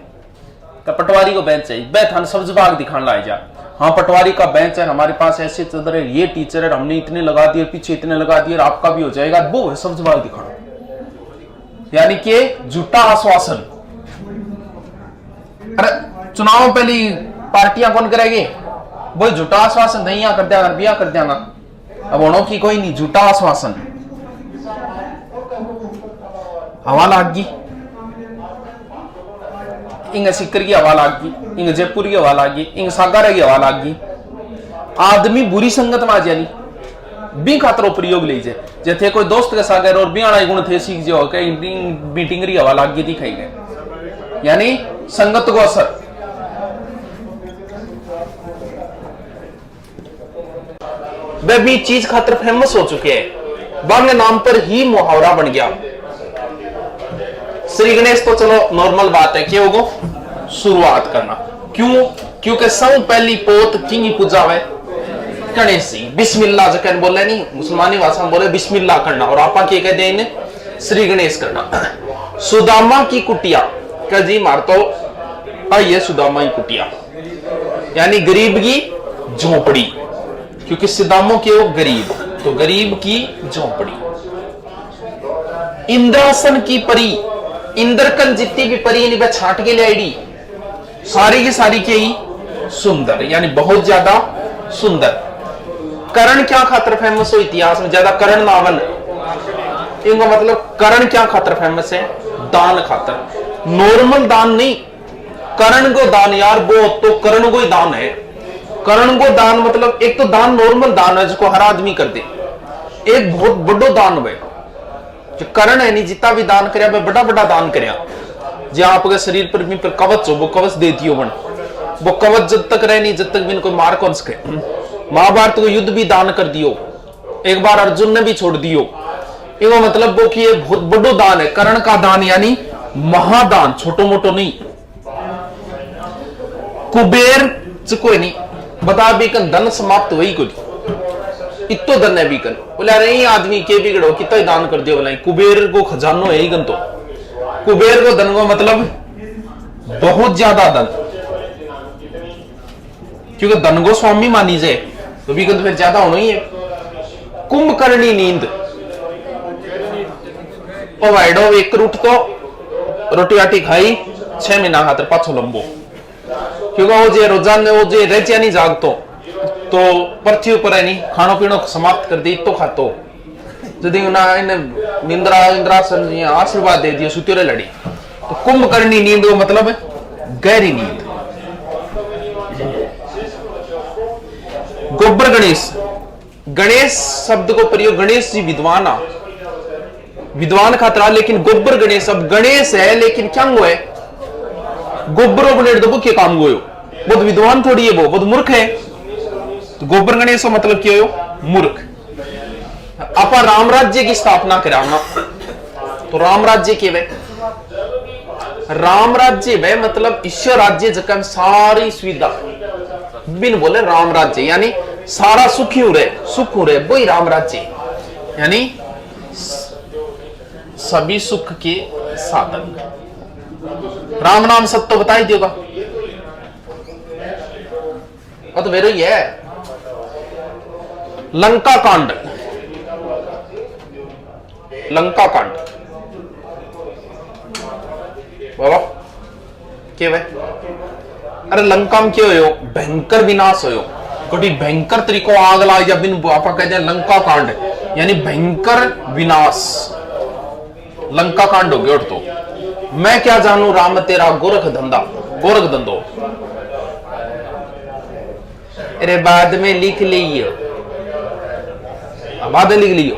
का पटवारी को बेंच चाहिए, बैठान सब्ज बाग दिखाने लाए जा, हाँ पटवारी का बेंच है हमारे पास, ऐसे चल रहे, ये टीचर है हमने इतने लगा दिए, पीछे इतने लगा दिए, आपका भी हो जाएगा, वो है सब्ज बाग दिखाना, यानी कि झूठा आश्वासन। अरे चुनाव पहली पार्टियां कौन करेगी, वो झूठा आश्वासन नहीं कर दिया बिया कर दिया, अब उन्हों की कोई नहीं, झूठा आश्वासन। हवा लाग गई, इंग सिक्कर की हवा लाग गई, इंग जयपुर की हवा लाग गई, इंग सागारा की हवा लाग गई। आदमी बुरी संगत में आ जानी बी खातर प्रयोग ले जाए, जैसे कोई दोस्त के सागर और बियाणा गुण थे सीख जो मीटिंग री हवा लाग गई दिखाई गए, यानी संगत को असर। वे भी चीज खातर फेमस हो चुके हैं, बांगे नाम पर ही मुहावरा बन गया। श्री गणेश तो चलो नॉर्मल बात है, क्यों होगो शुरुआत करना, क्यों, क्योंकि सब पहली पोत किंग पूजा है गणेश जी, बिस्मिल्लाह जकन बोले नहीं, मुसलमानी भाषा में बोले बिस्मिल्लाह करना, और आपा क्या कहते हैं इन्हें श्री गणेश करना। सुदामा की कुटिया का जी मार तो आइए सुदामा की कुटिया, यानी गरीब की झोपड़ी, क्योंकि सुदामों के वो गरीब, तो गरीब की झोपड़ी। इंद्रासन की परी, इंद्रकन जितनी भी परी नहीं छाट के ले आईडी, सारी की सारी के ही सुंदर, यानी बहुत ज्यादा सुंदर। करण क्या खातर फेमस हो इतिहास में ज्यादा, करण नावल, इनका मतलब करण क्या खातर फेमस है, दान खातर। नॉर्मल दान नहीं, करण को दान यार, वो तो करण को ही दान है। करण को दान मतलब एक तो दान नॉर्मल दान है जिसको हर आदमी कर दे, एक बहुत बड़ो दान है जो करण है नहीं, जितना भी दान करे बड़ा बड़ा दान करे। जो आपके शरीर पर भी पर कवच हो, वो कवच दे दियो बन, वो कवच जब तक रहे नहीं, जब तक भी इनको मार कौन सके। महाभारत को युद्ध भी दान कर दियो, एक बार अर्जुन ने भी छोड़ दियो। ये मतलब वो कि ये बहुत बड़ो दान है, करण का दान यानी महादान, छोटो मोटो नहीं। कुबेर कोई नहीं बता बीकन धन समाप्त वही कुछ इतो धन है बीकन, बोले अरे आदमी के बिगड़ो कितना ही दान कर दियो, बोला कुबेर को खजानो है ही गन, तो कुबेर को धन को मतलब बहुत ज्यादा धन, क्योंकि धन को स्वामी मानी जाए तो बीकन तो फिर ज्यादा होना ही है। कुंभकर्णी नींद, वाइडो एक रूट तो रोटी आटी खाई 6 महीना खातर पाछो लंबो, क्योंकि वो जे रोजाना वो जे रेचिया नहीं जागतो तो पृथ्वी पर है नहीं खानो पीनो समाप्त कर दी तो खातो, यदि निंद्रा इंद्रासन आशीर्वाद दे दिया सुत्योरे लड़ी। तो कुंभकर्णी नींद वो मतलब गहरी नींद। गोबर गणेश, गणेश शब्द को प्रयोग, गणेश जी विद्वान विद्वान खातरा, लेकिन गोबर गणेश, अब गणेश है लेकिन क्या हुआ है, गोबरों बने तो क्या काम गयो, बहुत विद्वान थोड़ी है, वो बहुत मूर्ख है। तो गोबर गणेश का मतलब क्या हो, मूर्ख। आप राम राज्य की स्थापना कराना, तो राम राज्य के वे, राम राज्य वे मतलब ईश्वर राज्य जगह सारी सुविधा बिन बोले राम राज्य, यानी सारा सुखी हो रहे, सुख हो रहे, वही राम राज्य, यानी सभी सुख के साधन। राम नाम सत्य तो बता ही देगा, तो मेरे ही है। लंका कांड, लंका कांड बाबा क्या है, अरे लंका में क्या हो, भयंकर विनाश हो, कोई भयंकर तरीको आग ला, या बिन आप कहते हैं लंका कांड यानी भयंकर विनाश, लंका कांड हो गया। तो मैं क्या जानू राम तेरा गोरख धंधा, गोरख धंधो, अरे बाद में लिख लियो, बाद में लिख लियो,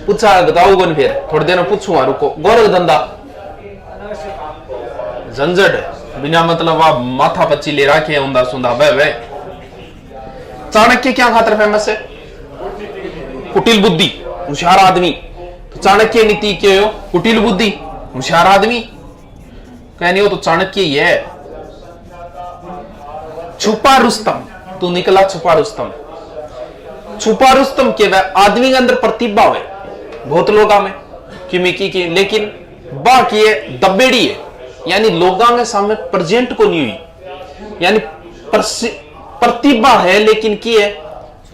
पूछा बताओ कौन, फिर थोड़ी देर में पूछूंगा, रुको। गोरख धंधा झंझट है, बिना मतलब आप माथा पच्ची ले रखे ऊंधा सुंधा वे। चाणक्य क्या खातर फेमस है, कुटिल बुद्धि, होशियार आदमी। तो चाणक्य नीति क्या हो, कुटिल बुद्धि, होशियार आदमी। कहनी हो तो चाणक्य ही है। छुपा रुस्तम, तू निकला छुपा रुस्तम। छुपा रुस्तम के वह आदमी के अंदर प्रतिभा है बहुत लोगों में की, लेकिन बाकी है दबेड़ी है, यानी लोगों के सामने प्रेजेंट को नहीं हुई, यानी प्रतिभा है लेकिन की है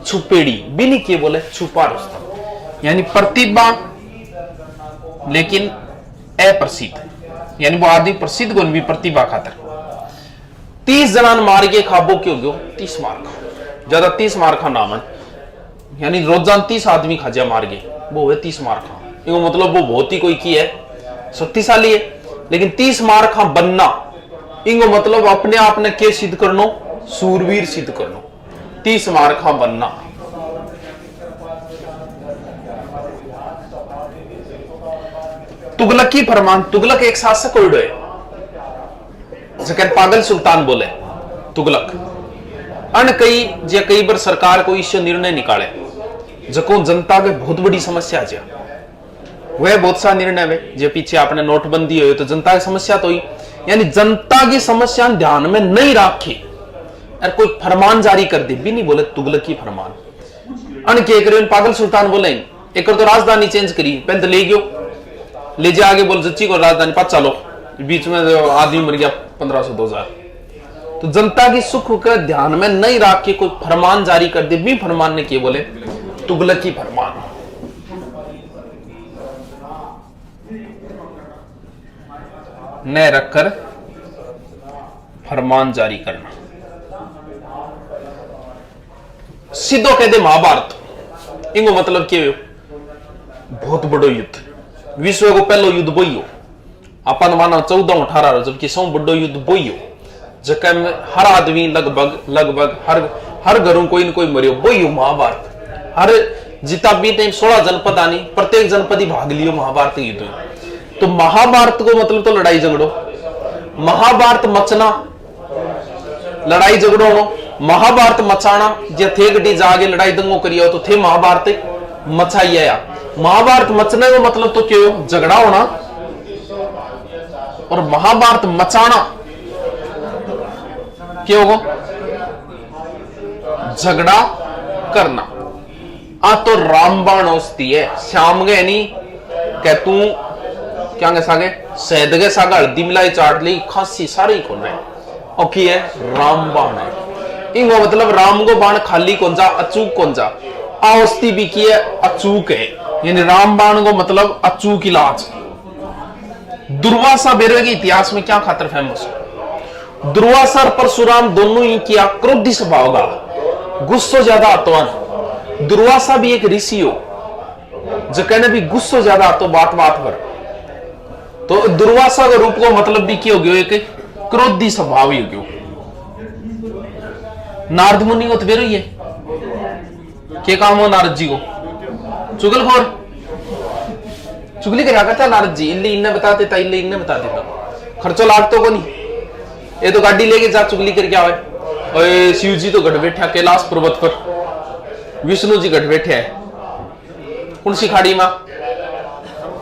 छुपेड़ी भी नहीं किए, बोले छुपा रुस्तम, यानी प्रतिभा लेकिन अप्रसिद्ध, यानी वो आदमी प्रसिद्ध को भी प्रतिभा खातर। 30 जनान मार के खाबो क्यों गयो, 30 मार खा, ज्यादा 30 मार खा नाम है, यानी रोजान 30 आदमी खाजा मार गए, वो है 30 मार खा। ये मतलब वो बहुत ही कोई की है शक्तिशाली है, लेकिन 30 मार खा बनना इंगो मतलब अपने आप ने के सिद्ध करनो, सूरवीर सिद्ध करनो, 30 मार खा बनना। तुगलक की फरमान, तुगलक एक शासक उड़ो है, जकर पागल सुल्तान बोले तुगलक। अन कई बार सरकार कोई इस निर्णय निकाले जको जनता के बहुत बड़ी समस्या है, वह बहुत सा निर्णय है। जो पीछे आपने नोटबंदी हुई तो जनता की समस्या तो ही, यानी जनता की समस्या ध्यान में नहीं रखी और कोई फरमान जारी कर दे भी नहीं, बोले तुगलक की फरमान। अन के करे पागल सुल्तान बोले एक तो राजधानी चेंज करी, पहले तो ले गयो, ले जा आगे बोल जच्ची को राजधानी पास चलो, बीच में आदमी मर गया 1500-2000। तो जनता की सुख का ध्यान में नहीं रख के कोई फरमान जारी कर दे भी, फरमान ने किए बोले तुगलक की फरमान। न रखकर फरमान जारी करना। सीधो कह दे महाभारत, इनको मतलब क्या हो? बहुत बड़ो युद्ध, विश्व को पहलो युद्ध वही हो। अपन माना 14-18 जबकि सौ बड़ो युद्ध वही हो, जका में हर आदमी लगभग हर घरों कोई न कोई मरियो, वही हो महाभारत। हर जितना भी टाइम 16 जनपद आनी, प्रत्येक जनपद ही भाग लियो महाभारत के युद्ध में। तो महाभारत को मतलब तो लड़ाई झगड़ो, महाभारत मचना लड़ाई झगड़ो हो, महाभारत मचाना जे थे गड्डी जागे लड़ाई दंगो करियो तो थे महाभारत मचाइया या। महाभारत मचने का मतलब तो क्यों? झगड़ा होना। और महाभारत मचाना क्यों हो? झगड़ा करना। आ तो रामबाण होती है श्याम गए नहीं कह तू क्या कह सागे शहद के साग हल्दी मिलाई चाट ली खांसी सारी कौन है और की है रामबाण है। इनको मतलब राम को बाण खाली कौन जा अचूक कौन जा आस्ती भी की है अचूक है, यानी रामबाण को मतलब अचूक इलाज। दुर्वासा बेरवे के इतिहास में क्या खातर फेमस है? दुर्वासा और परशुराम दोनों ही किया क्रोधी स्वभाव का, गुस्सो ज्यादा आतवान। दुर्वासा भी एक ऋषि हो जो कहने भी गुस्सो ज्यादा आतो बात बात पर। तो दुर्वासा का रूप को मतलब भी क्या हो गया? एक क्रोधी स्वभाव ही हो गया। नारद मुनि को तो बेरो ये क्या काम हो नारद जी को? चुगलखोर, चुगली करा करता नारद जी। इल्ले इन्ने बता देता, इल्ले इन्ने बता देता, खर्चो लाग तो को नहीं। ये तो गाड़ी लेके जा चुगली करके आवे। ओए शिव जी तो गढ़ बैठा कैलाश पर्वत पर, विष्णु जी गढ़ बैठे है कौन सी खाड़ी में?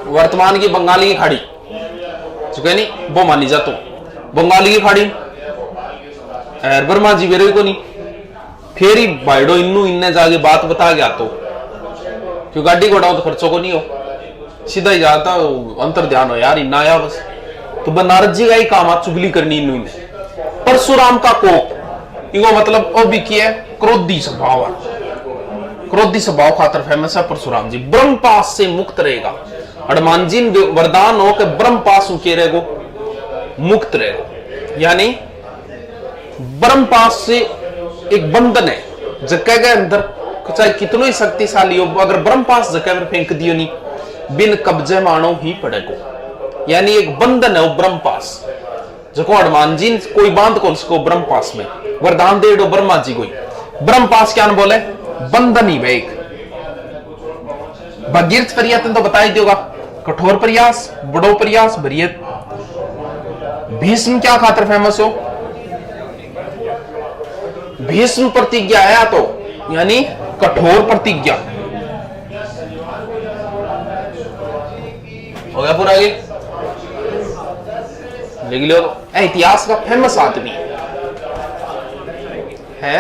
वर्तमान की बंगाली की खाड़ी चुके नहीं वो मानी जातो बंगाली की खाड़ी। ब्रह्मा जी बेरे को नहीं, फिर ही बाइडो इन्नू इन्ने जाके बात बता गया तो क्यों गाड़ी घोड़ा तो खर्चों को नहीं हो, सीधा ही जाता अंतर ध्यान हो यार इन्ना आया बस। तो नारद जी का ही काम आ चुगली करनी इन्नू इन्हें। परशुराम का कोप इनको मतलब वो भी किया क्रोधी स्वभाव है, क्रोधी स्वभाव खातर फेमस है परशुराम जी। ब्रह्मपाश से मुक्त रहेगा, हनुमान जी वरदान हो कि ब्रह्मपाश के रहेगो मुक्त रहेगा। यानी ब्रह्मपाश से एक बंधन है जगह के अंदर, चाहे कितनो ही शक्तिशाली हो, अगर ब्रह्मपाश जगह पर फेंक दियो नहीं बिन कब्जे मानो ही पड़ेगो। यानी एक बंधन है वो ब्रह्मपाश, जो हनुमान जी कोई बांध को उसको ब्रह्मपाश में वरदान दे दो ब्रह्मा जी कोई ब्रह्मपाश क्या बोले बंधन ही वेग। भगीरथ प्रयत्न तो बताई देगा, कठोर प्रयास बड़ो प्रयास भरियत। भीष्म क्या खातर फेमस हो? भीष्म प्रतिज्ञा आया तो यानी कठोर प्रतिज्ञा हो गया पूरा। आगे लिख लो, इतिहास का फेमस आदमी है।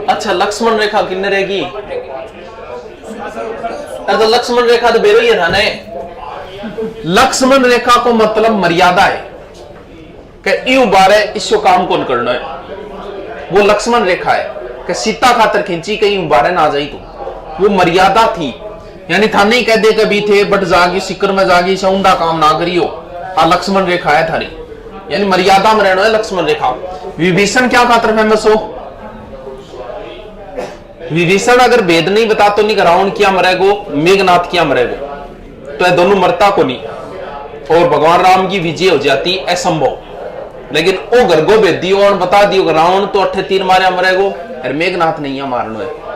अच्छा लक्ष्मण रेखा किन्ने रहेगी? तो लक्ष्मण रेखा तो बेरो ही था ना। लक्ष्मण रेखा को मतलब मर्यादा है कि यूं बारे इसको काम कौन करना है, वो लक्ष्मण रेखा है कि सीता खातर खींची कहीं यूं बारे ना जाई तो वो मर्यादा थी। यानी था नहीं कह दे कभी थे बट जागी सिक्कर में जागी सौंदा काम ना करियो, आ लक्ष्मण रेखा है थारी, यानी मर्यादा में रहना है लक्ष्मण रेखा। विभीषण क्या खातर फेमस हो? विभीषण अगर भेद नहीं बता तो नहीं रावण क्या मरेगो मेघनाथ क्या मरेगो, तो ये दोनों मरता को नहीं और भगवान राम की विजय हो जाती असंभव। लेकिन वो घर को भेद दियो और बता दियो रावण तो 8 तीर मारे मरेगो और मेघनाथ नहीं है मारनो है।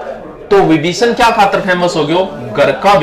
तो विभीषण क्या खातर फेमस हो गयो? घर का